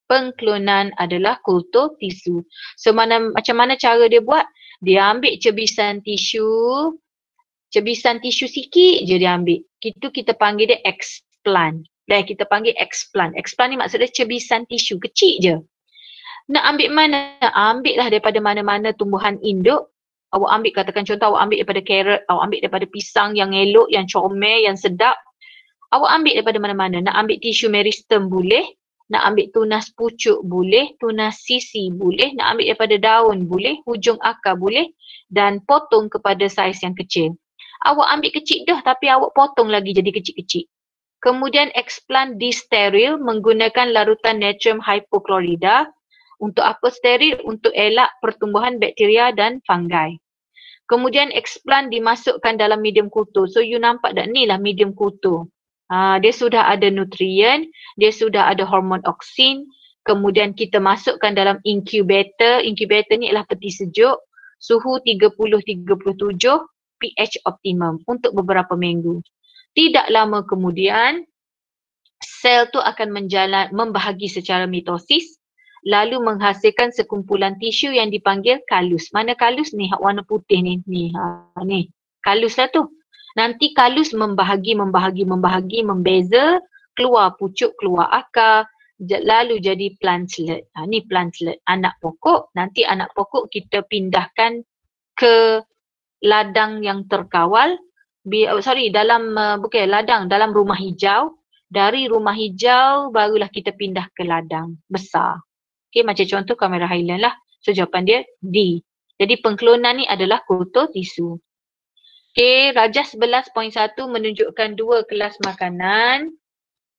Pengklonan adalah kultur tisu. So macam mana cara dia buat? Dia ambil cebisan tisu sikit je dia ambil. Itu kita panggil dia eksplan. Kita panggil eksplan. Eksplan ni maksudnya cebisan tisu kecil je. Nak ambil mana? Ambil lah daripada mana-mana tumbuhan induk. Awak ambil, katakan contoh awak ambil daripada carrot, awak ambil daripada pisang yang elok, yang comel, yang sedap. Awak ambil daripada mana-mana. Nak ambil tisu meristem boleh. Nak ambil tunas pucuk boleh. Tunas sisi boleh. Nak ambil daripada daun boleh. Hujung akar boleh. Dan potong kepada saiz yang kecil. Awak ambil kecil dah tapi awak potong lagi jadi kecil-kecil. Kemudian eksplan disteril menggunakan larutan natrium hypochlorida. Untuk apa steril? Untuk elak pertumbuhan bakteria dan fungi. Kemudian eksplan dimasukkan dalam medium kultur. So you nampak tak, ni lah medium kultur. Dia sudah ada nutrien, dia sudah ada hormon oksin. Kemudian kita masukkan dalam incubator. Incubator ni ialah peti sejuk. Suhu 30-37, pH optimum untuk beberapa minggu. Tidak lama kemudian, sel tu akan membahagi secara mitosis. Lalu menghasilkan sekumpulan tisu yang dipanggil kalus. Mana kalus ni? Warna putih ni. Ni. Kalus lah tu. Nanti kalus membahagi, membeza. Keluar pucuk, keluar akar. Lalu jadi plantlet. Ni plantlet. Anak pokok. Nanti anak pokok kita pindahkan ke ladang yang terkawal. Dalam rumah hijau. Dari rumah hijau barulah kita pindah ke ladang besar. Okay, macam contoh kamera Highland lah. So jawapan dia D. Jadi pengklonan ni adalah kultur tisu. Okay, Rajas 11.1 menunjukkan 2 kelas makanan.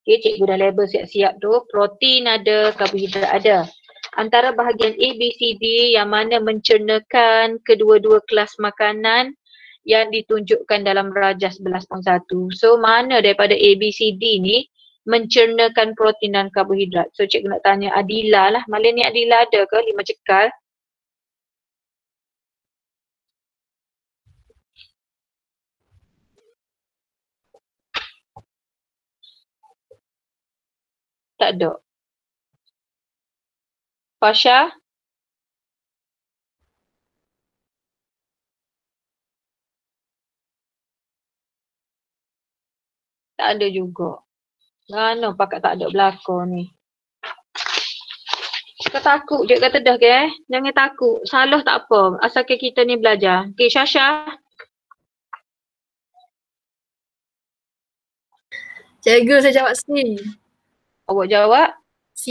Okay, cikgu dah label siap-siap tu. Protein ada, karbohidrat ada. Antara bahagian A, B, C, D yang mana mencernakan kedua-dua kelas makanan yang ditunjukkan dalam Rajas 11.1. So mana daripada A, B, C, D ni mencernakan protein dan karbohidrat. So cikgu nak tanya Adila lah. Malam ni Adila ada ke 5 cekal? Tak ada. Fasha? Tak ada juga. Mana pakat tak ada belakang ni. Kau takut je kata dah ke? Jangan takut. Salah tak apa. Asalkan kita ni belajar. Okay, Syasha.
Cikgu, saya jawab C.
Awak jawab?
C.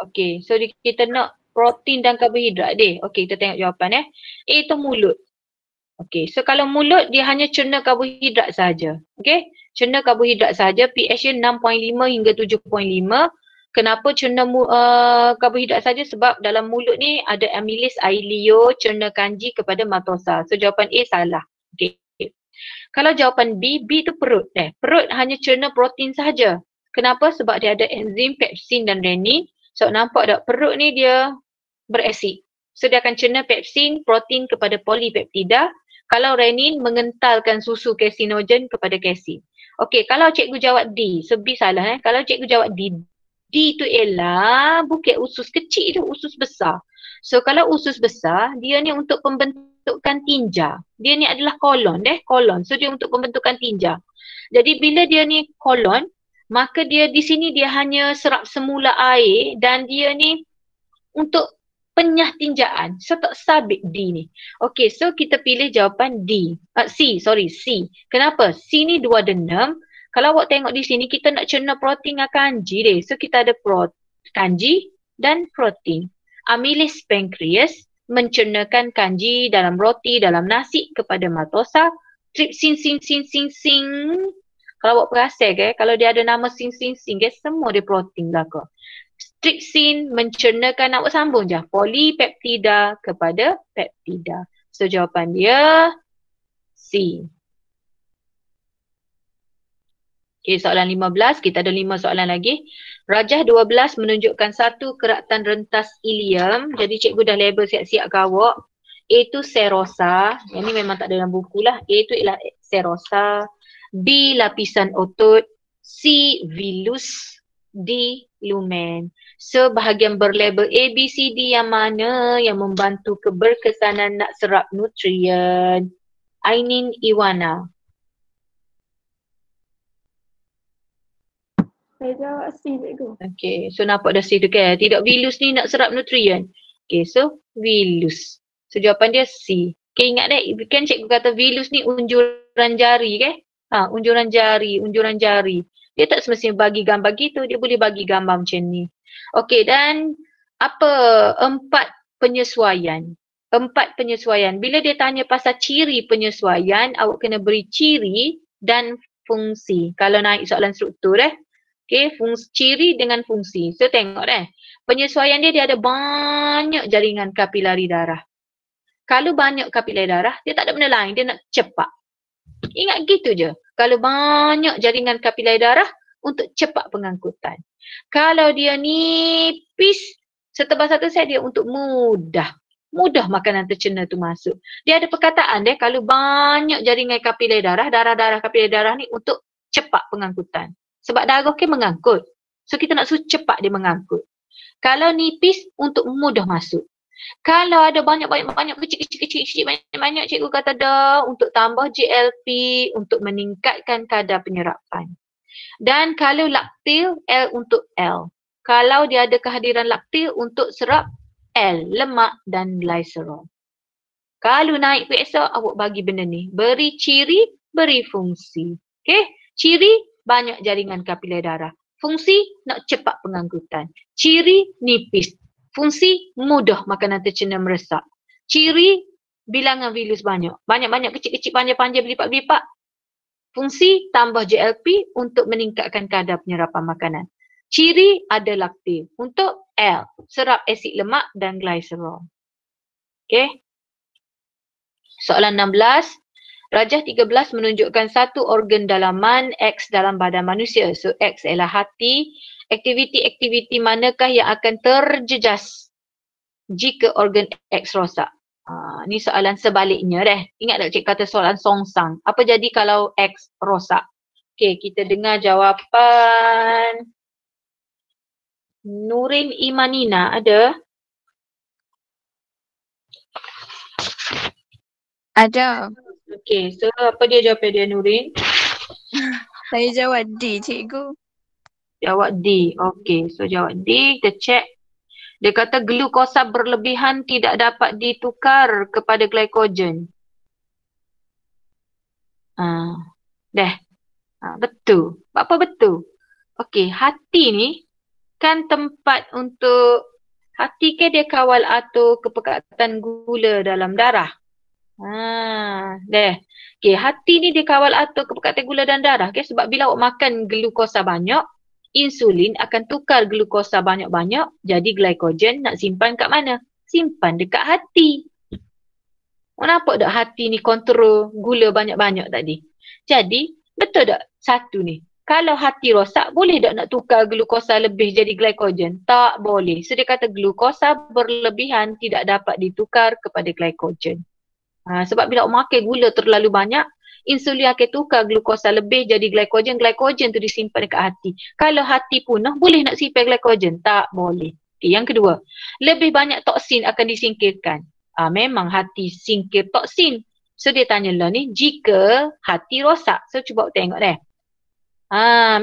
Okay, so kita nak protein dan karbohidrat deh. Okay, kita tengok jawapan A tu mulut. Okay, so kalau mulut dia hanya cerna karbohidrat saja. Okay, cerna karbohidrat saja, pH dia 6.5 hingga 7.5. Kenapa cerna karbohidrat saja? Sebab dalam mulut ni ada amylase ailio cerna kanji kepada matosa. So jawapan A salah. Okay. Kalau jawapan B, B tu perut. Perut hanya cerna protein saja. Kenapa? Sebab dia ada enzim pepsin dan renin. So nampak tak perut ni dia berasid. So dia akan cerna pepsin, protein kepada polipeptida. Kalau renin mengentalkan susu kasinogen kepada kesin. Okey, kalau cikgu jawab D, so B salah Kalau cikgu jawab D, D tu ialah bukan usus kecil tu, usus besar. So kalau usus besar, dia ni untuk pembentukan tinja. Dia ni adalah kolon kolon. So dia untuk pembentukan tinja. Jadi bila dia ni kolon, maka dia di sini dia hanya serap semula air dan dia ni untuk penyah tinjaan. So tak sabit D ni. Okey, so kita pilih jawapan D. C. Kenapa? C ni duodenum. Kalau awak tengok di sini, kita nak cerna protein dengan kanji deh. So kita ada kanji dan protein. Amylis pancreas mencernakan kanji dalam roti, dalam nasi kepada matosa. Trypsin, sing. Kalau awak perasan kalau dia ada nama sing, semua dia protein lah kau. Trypsin mencernakan, awak sambung je, polipeptida kepada peptida. So jawapan dia C. Okay, soalan 15, kita ada 5 soalan lagi. Rajah 12 menunjukkan satu keratan rentas ilium. Jadi cikgu dah label siap-siap ke awak. A tu serosa, yang ni memang tak ada dalam buku lah. A tu ialah serosa. B lapisan otot. C vilus. D lumen. So bahagian berlabel A, B, C, D yang mana yang membantu keberkesanan nak serap nutrien? Ainin Iwana.
Saya jawab C, cikgu.
Okay, so nampak dah C tu kan? Tidak vilus ni nak serap nutrien. Okay, so vilus. So jawapan dia C. Okay, ingat kan cikgu kata vilus ni unjuran jari unjuran jari. Dia tak semestinya bagi gambar gitu, dia boleh bagi gambar macam ni. Okay, dan apa 4 penyesuaian? 4 penyesuaian. Bila dia tanya pasal ciri penyesuaian, awak kena beri ciri dan fungsi. Kalau naik soalan struktur Okay, ciri dengan fungsi. So tengok penyesuaian dia ada banyak jaringan kapilari darah. Kalau banyak kapilari darah, dia tak ada benda lain, dia nak cepat. Ingat gitu je. Kalau banyak jaringan kapilari darah, untuk cepat pengangkutan. Kalau dia nipis, setebal satu set dia untuk mudah makanan tercerna tu masuk. Dia ada perkataan kalau banyak jaringan kapilari darah kapilari darah ni untuk cepat pengangkutan. Sebab darah mengangkut. So kita nak suruh cepat dia mengangkut. Kalau nipis, untuk mudah masuk. Kalau ada banyak kecil banyak cikgu kata dah untuk tambah GLP untuk meningkatkan kadar penyerapan. Dan kalau laktil, L untuk L. Kalau dia ada kehadiran laktil untuk serap L, lemak dan glycerol. Kalau naik PSA, awak bagi benda ni. Beri ciri, beri fungsi. Okay? Ciri, banyak jaringan kapilari darah. Fungsi, nak cepat pengangkutan. Ciri, nipis. Fungsi, mudah makanan tercerna meresap. Ciri, bilangan vilus banyak. Banyak-banyak, kecil-kecil, panjang-panjang, belipak-belipak. Fungsi, tambah GLP untuk meningkatkan kadar penyerapan makanan. Ciri, ada laktil. Untuk L, serap asid lemak dan glycerol. Okay. Soalan 16. Rajah 13 menunjukkan satu organ dalaman X dalam badan manusia. So X ialah hati. Aktiviti-aktiviti manakah yang akan terjejas jika organ X rosak? Ni soalan sebaliknya Ingat tak cik kata soalan songsang. Apa jadi kalau X rosak? Okay, kita dengar jawapan. Nurin Imanina ada?
Ada.
Okay, so apa dia jawapan dia Nurin?
Saya jawab D, cikgu.
Jawab D. Okay, so jawab D. Kita check. Dia kata glukosa berlebihan tidak dapat ditukar kepada glycogen. Betul. Apa betul? Okey, hati ni kan tempat untuk, hati ke dia kawal atur kepekatan gula dalam darah. Okey, hati ni dia kawal atur kepekatan gula dalam darah. Okay? Sebab bila awak makan glukosa banyak, insulin akan tukar glukosa banyak-banyak jadi glycogen. Nak simpan kat mana? Simpan dekat hati. Nampak tak hati ni kontrol gula banyak-banyak tadi? Jadi, betul tak satu ni? Kalau hati rosak, boleh tak nak tukar glukosa lebih jadi glycogen? Tak boleh. So dia kata glukosa berlebihan tidak dapat ditukar kepada glycogen. Sebab bila awak makan gula terlalu banyak, insulin akan tukar glukosa lebih jadi glycogen. Glycogen tu disimpan dekat hati. Kalau hati punah, boleh nak simpan glycogen? Tak boleh. Okay, yang kedua, lebih banyak toksin akan disingkirkan. Memang hati singkir toksin. So dia tanya lah ni, jika hati rosak. So cuba tengok deh.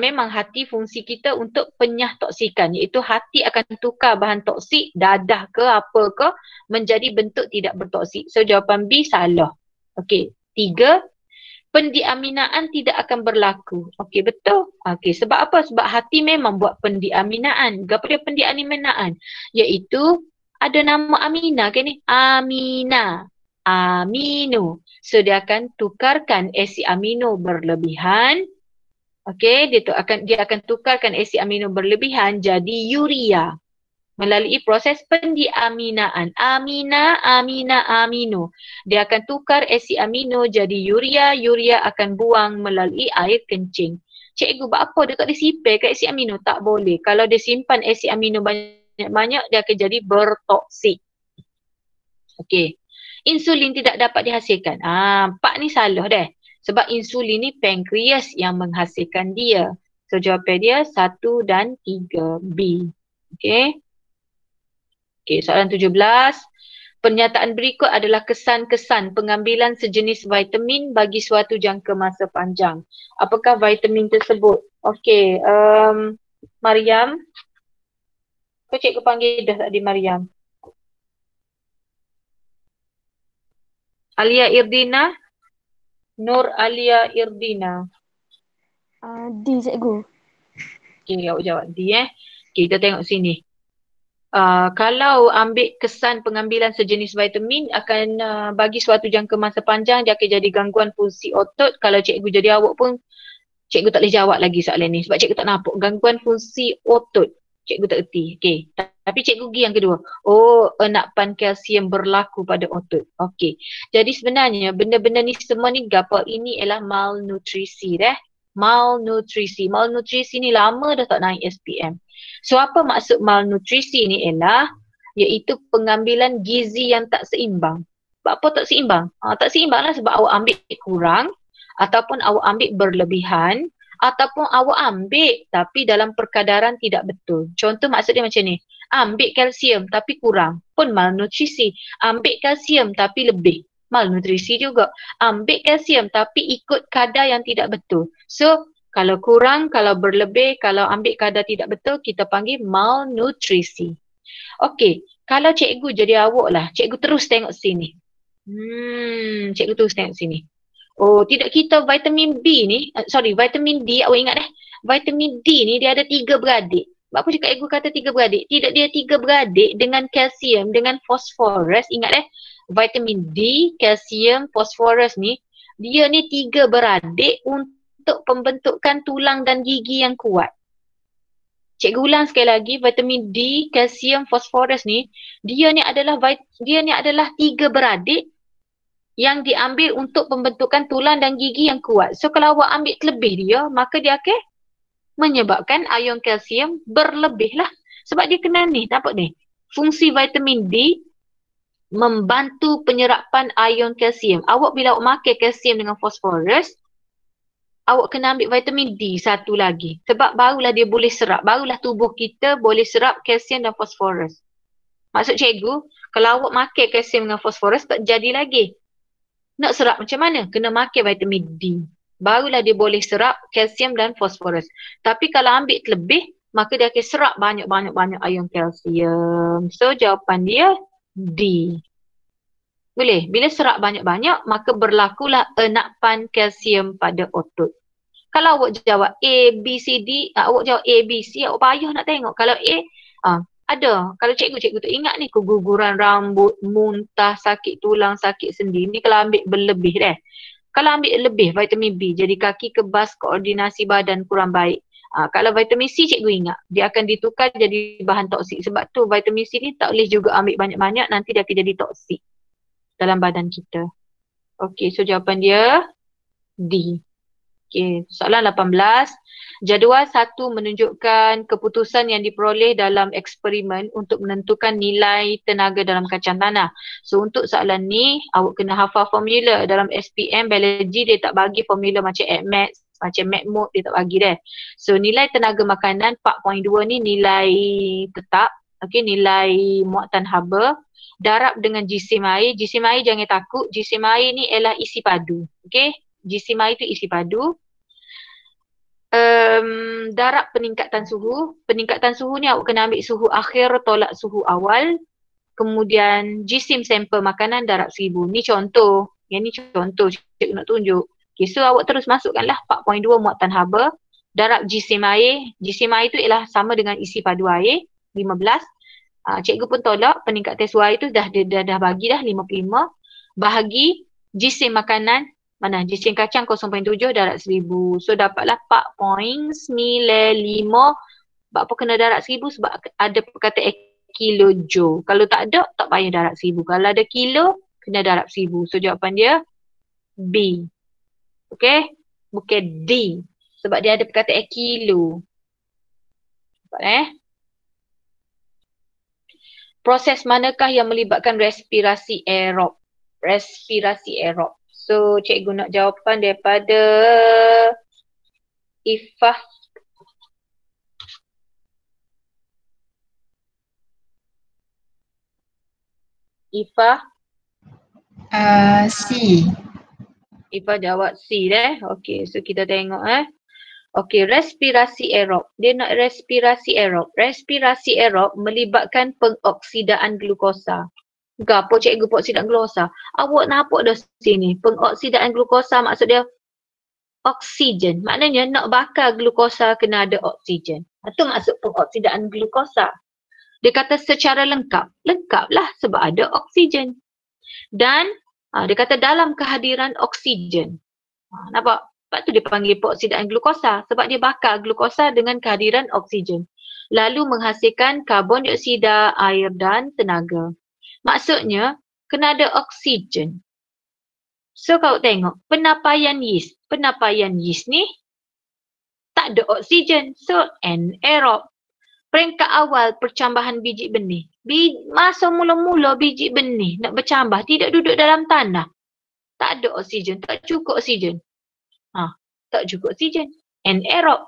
Memang hati fungsi kita untuk penyah toksikan, iaitu hati akan tukar bahan toksik, dadah ke apa ke menjadi bentuk tidak bertoksik. So jawapan B salah. Okey, 3, pendiaminaan tidak akan berlaku. Okey, betul. Okey, sebab apa? Sebab hati memang buat pendiaminaan. Apa dia pendiaminaan? Iaitu ada nama amina ke ni? Amina. Amino. So dia akan tukarkan asid amino berlebihan. Okey, dia akan tukarkan asid amino berlebihan jadi urea melalui proses pendiaminaan. Amino. Dia akan tukar asid amino jadi urea. Urea akan buang melalui air kencing. Cikgu, buat apa dia tak disimpan kat asid amino? Tak boleh. Kalau dia simpan asid amino banyak-banyak, dia akan jadi bertoksik. Okey. Insulin tidak dapat dihasilkan. 4 ni salah deh. Sebab insulin ni pankreas yang menghasilkan dia. So jawapan dia 1 dan 3 B. Okey. Okey, soalan 17. Pernyataan berikut adalah kesan-kesan pengambilan sejenis vitamin bagi suatu jangka masa panjang. Apakah vitamin tersebut? Okey, Mariam. Kau cikgu panggil dah tadi Mariam. Alia Irdina. Nur Alia Irdina.
D, cikgu.
Okey, awak jawab D Okay, kita tengok sini. Kalau ambil kesan pengambilan sejenis vitamin akan bagi suatu jangka masa panjang, dia akan jadi gangguan fungsi otot. Kalau cikgu jadi awak pun, cikgu tak boleh jawab lagi soalan ni sebab cikgu tak nampak. Gangguan fungsi otot. Cikgu tak erti. Okey. Tapi cikgu pergi yang kedua. Enapan kalsium berlaku pada otot. Okey. Jadi sebenarnya benda-benda ni semua ni gapa ini ialah malnutrisi Malnutrisi. Malnutrisi ni lama dah tak naik SPM. So apa maksud malnutrisi ni ialah iaitu pengambilan gizi yang tak seimbang. Sebab apa tak seimbang? Tak seimbang lah sebab awak ambil kurang ataupun awak ambil berlebihan ataupun awak ambil tapi dalam perkadaran tidak betul. Contoh maksud dia macam ni. Ambil kalsium tapi kurang pun malnutrisi. Ambil kalsium tapi lebih. Malnutrisi juga. Ambil kalsium tapi ikut kadar yang tidak betul. So kalau kurang, kalau berlebih, kalau ambil kadar tidak betul, kita panggil malnutrisi. Okey, kalau cikgu jadi awak lah, cikgu terus tengok sini. Cikgu terus tengok sini. Tidak kita vitamin B ni, vitamin D, awak ingat vitamin D ni dia ada 3 beradik. Apa cakap cikgu kata 3 beradik? Tidak, dia 3 beradik dengan kalsium, dengan fosforus. Ingat vitamin D, kalsium, fosforus ni, dia ni 3 beradik untuk pembentukan tulang dan gigi yang kuat. Cikgu ulang sekali lagi, vitamin D, kalsium, fosforus ni, dia ni adalah 3 beradik yang diambil untuk pembentukan tulang dan gigi yang kuat. So kalau awak ambil terlebih dia, maka dia akan menyebabkan ion kalsium berlebih lah. Sebab dia kena ni, nampak ni. Fungsi vitamin D membantu penyerapan ion kalsium. Awak bila awak makan kalsium dengan fosforus, awak kena ambil vitamin D satu lagi. Sebab barulah dia boleh serap. Barulah tubuh kita boleh serap kalsium dan fosforus. Maksud cikgu, kalau awak makan kalsium dengan fosforus tak jadi lagi. Nak serap macam mana? Kena makan vitamin D. Barulah dia boleh serap kalsium dan fosforus. Tapi kalau ambil terlebih, maka dia akan serap banyak-banyak ion kalsium. So jawapan dia D. Boleh? Bila serap banyak-banyak, maka berlakulah enapan kalsium pada otot. Kalau awak jawab A, B, C, D, awak jawab A, B, C, awak payah nak tengok. Kalau A, ada. Kalau cikgu tu ingat ni, keguguran rambut, muntah, sakit tulang, sakit sendi. Ni kalau ambil berlebih Kalau ambil lebih vitamin B, jadi kaki kebas, koordinasi badan kurang baik. Kalau vitamin C cikgu ingat, dia akan ditukar jadi bahan toksik. Sebab tu vitamin C ni tak boleh juga ambil banyak-banyak, nanti dia akan jadi toksik dalam badan kita. Okey, so jawapan dia D. Okey, soalan 18. Jadual 1 menunjukkan keputusan yang diperoleh dalam eksperimen untuk menentukan nilai tenaga dalam kacang tanah. So untuk soalan ni, awak kena hafal formula. Dalam SPM, biologi dia tak bagi formula macam AdMath, macam MathMode dia tak bagi deh. So nilai tenaga makanan 4.2 ni nilai tetap. Okey, nilai muatan haba. Darab dengan jisim air. Jisim air jangan takut. Jisim air ni ialah isi padu. Okey. Jisim air tu isi padu. Darab peningkatan suhu. Peningkatan suhu ni awak kena ambil suhu akhir tolak suhu awal. Kemudian jisim sampel makanan darab 1000. Ni contoh. Yang ni contoh cikgu nak tunjuk. Okay, so awak terus masukkanlah 4.2 muatan haba. Darab jisim air. Jisim air tu ialah sama dengan isi padu air. 15. Cikgu pun tolak peningkatan suhu air tu dah bagi dah 55. Bahagi jisim makanan. Mana? Jisim kacang 0.7 darab 1000. So dapatlah 4.95. Sebab apa kena darab 1000? Sebab ada perkataan kilojoule. Kalau tak ada, tak payah darab 1000. Kalau ada kilo, kena darab 1000. So jawapan dia B. Okay? Bukan D. Sebab dia ada perkataan kilo. Nampak Proses manakah yang melibatkan respirasi aerob? Respirasi aerob. So, cikgu nak jawapan daripada Ifah. Ifah?
C.
Ifah jawab C deh. Okey, so kita tengok Okey, respirasi aerob. Dia nak respirasi aerob. Respirasi aerob melibatkan pengoksidaan glukosa. Gapo cikgu pengoksidaan glukosa? Awak nampak dah sini. Pengoksidaan glukosa maksud dia oksigen. Maknanya nak bakar glukosa kena ada oksigen. Itu maksud pengoksidaan glukosa. Dia kata secara lengkap. Lengkaplah sebab ada oksigen. Dan dia kata dalam kehadiran oksigen. Nampak? Sebab tu dia panggil pengoksidaan glukosa. Sebab dia bakar glukosa dengan kehadiran oksigen. Lalu menghasilkan karbon dioksida, air dan tenaga. Maksudnya, kena ada oksigen. So, kalau tengok, penapaian yeast. Penapaian yeast ni tak ada oksigen. So, anaerob. Peringkat awal percambahan biji benih. Masa mula-mula biji benih nak bercambah, tidak duduk dalam tanah. Tak ada oksigen. Tak cukup oksigen. Tak cukup oksigen. Anaerob.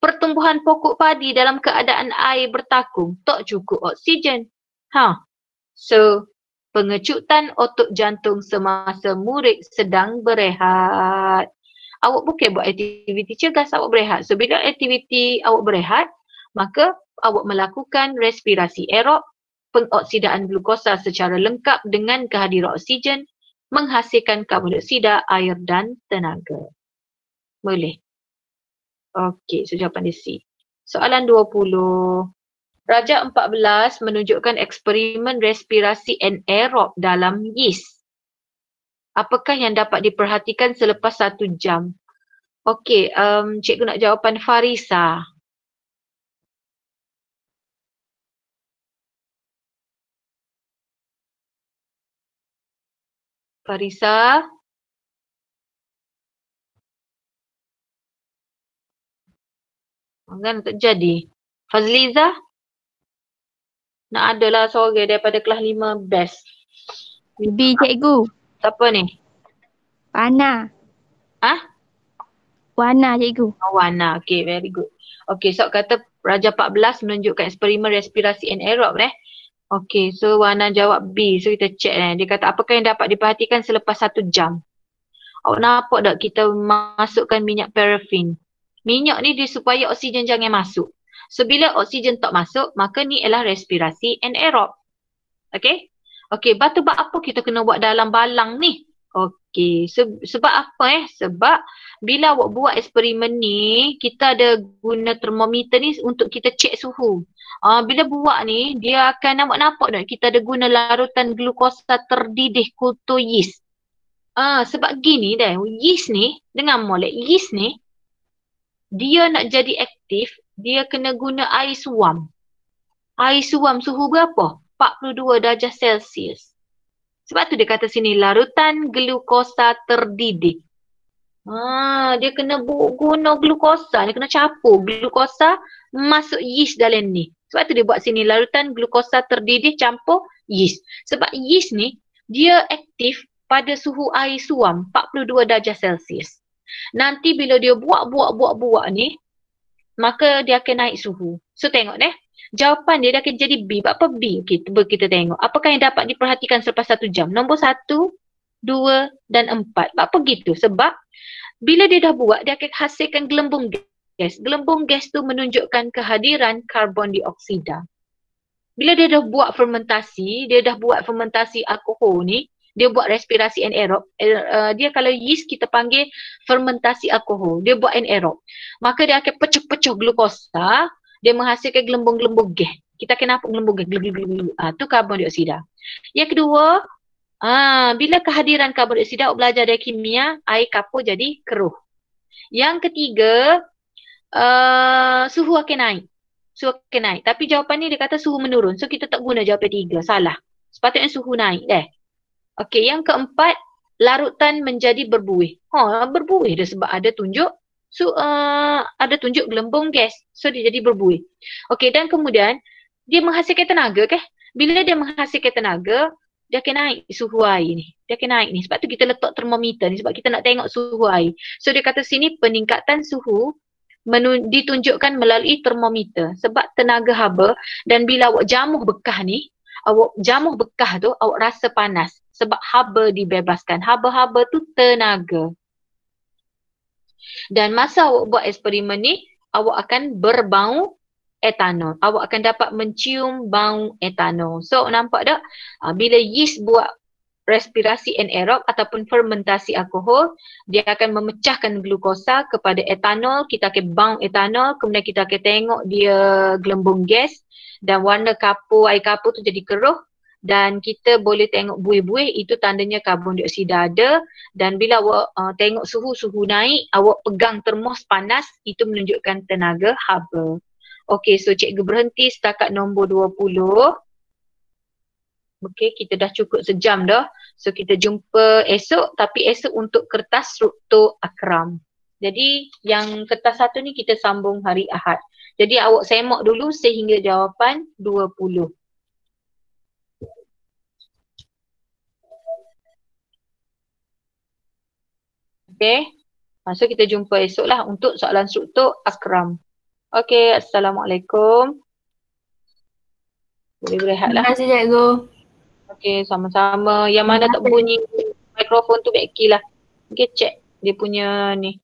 Pertumbuhan pokok padi dalam keadaan air bertakung. Tak cukup oksigen. So, pengecutan otot jantung semasa murid sedang berehat. Awak bukan buat aktiviti cergas, awak berehat. So, bila aktiviti awak berehat, maka awak melakukan respirasi aerob, pengoksidaan glukosa secara lengkap dengan kehadiran oksigen, menghasilkan karbon dioksida, air dan tenaga. Boleh? Okey, so jawapan dia C. Soalan 20. Raja 14 menunjukkan eksperimen respirasi anaerob dalam yeast. Apakah yang dapat diperhatikan selepas 1 jam? Okey, cikgu nak jawapan Farisa. Farisa? Kan tak jadi. Fazliza? Nak adalah seorang daripada kelas 5 best.
B cikgu.
Siapa ni?
Wana. Wana cikgu.
Wana. Okay, very good. Okay, so kata Raja 14 menunjukkan eksperimen respirasi anaerob Okay, so Wana jawab B. So kita check Dia kata apakah yang dapat diperhatikan selepas 1 jam? Awak nampak tak kita masukkan minyak parafin? Minyak ni dia supaya oksigen jangan masuk. So bila oksigen tak masuk, maka ni ialah respirasi anaerob. Okay? Okay, sebab apa kita kena buat dalam balang ni? Okay, sebab apa Sebab bila awak buat eksperimen ni, kita ada guna termometer ni untuk kita cek suhu. Bila buat ni, dia akan nampak tak kita ada guna larutan glukosa terdidih kultur yeast. Sebab gini yeast ni, dengan molek yeast ni, dia nak jadi aktif, dia kena guna air suam. Air suam suhu berapa? 42 darjah Celsius. Sebab tu dia kata sini larutan glukosa terdidih. Dia kena guna glukosa, dia kena capur glukosa masuk yeast dalam ni. Sebab tu dia buat sini larutan glukosa terdidih campur yeast. Sebab yeast ni dia aktif pada suhu air suam 42 darjah Celsius. Nanti bila dia buak ni, maka dia akan naik suhu. So tengok deh. Jawapan dia akan jadi B. Apa B? Okay, kita tengok. Apakah yang dapat diperhatikan selepas 1 jam? Nombor 1, 2 dan 4. Apa begitu? Sebab bila dia dah buat, dia akan hasilkan gelembung gas. Gelembung gas tu menunjukkan kehadiran karbon dioksida. Bila dia dah buat fermentasi alkohol ni, dia buat respirasi anaerob. Dia kalau yeast kita panggil fermentasi alkohol. Dia buat anaerob. Maka dia akan pecah-pecah glukosa, dia menghasilkan gelembung-gelembung gas. Kita akan nampak gelembung gas. Tu karbon dioksida. Yang kedua, bila kehadiran karbon dioksida, belajar dari kimia, air kapur jadi keruh. Yang ketiga, suhu akan naik. Tapi jawapan ni dia kata suhu menurun. So kita tak guna jawapan 3. Salah. Sepatutnya suhu naik Okey, yang keempat, larutan menjadi berbuih. Berbuih dia sebab ada tunjuk gelembung gas. So dia jadi berbuih. Okey, dan kemudian dia menghasilkan tenaga ke? Bila dia menghasilkan tenaga, dia akan naik suhu air ni. Dia akan naik ni. Sebab tu kita letak termometer ni sebab kita nak tengok suhu air. So dia kata sini peningkatan suhu ditunjukkan melalui termometer sebab tenaga haba. Dan bila awak jamuh bekah ni, awak rasa panas sebab haba dibebaskan. Haba-haba tu tenaga. Dan masa awak buat eksperimen ni, awak akan berbau etanol. Awak akan dapat mencium bau etanol. So nampak tak? Bila yeast buat respirasi anaerob ataupun fermentasi alkohol, dia akan memecahkan glukosa kepada etanol. Kita akan bau etanol, kemudian kita akan tengok dia gelembung gas dan warna air kapur tu jadi keruh. Dan kita boleh tengok buih-buih, itu tandanya karbon dioksida ada. Dan bila awak tengok suhu naik, awak pegang termos panas, itu menunjukkan tenaga haba. Okey, so cikgu berhenti setakat nombor 20. Okey, kita dah cukup sejam dah. So kita jumpa esok, tapi esok untuk kertas struktur akram. Jadi yang kertas 1 ni kita sambung hari Ahad. Jadi awak semak dulu sehingga jawapan 20. Okey. So kita jumpa esok lah untuk soalan struktur akram. Okey, Assalamualaikum. Boleh berehat lah.
Terima kasih cikgu.
Okey, sama-sama. Yang mana tak bunyi mikrofon tu back key lah. Okey, check dia punya ni.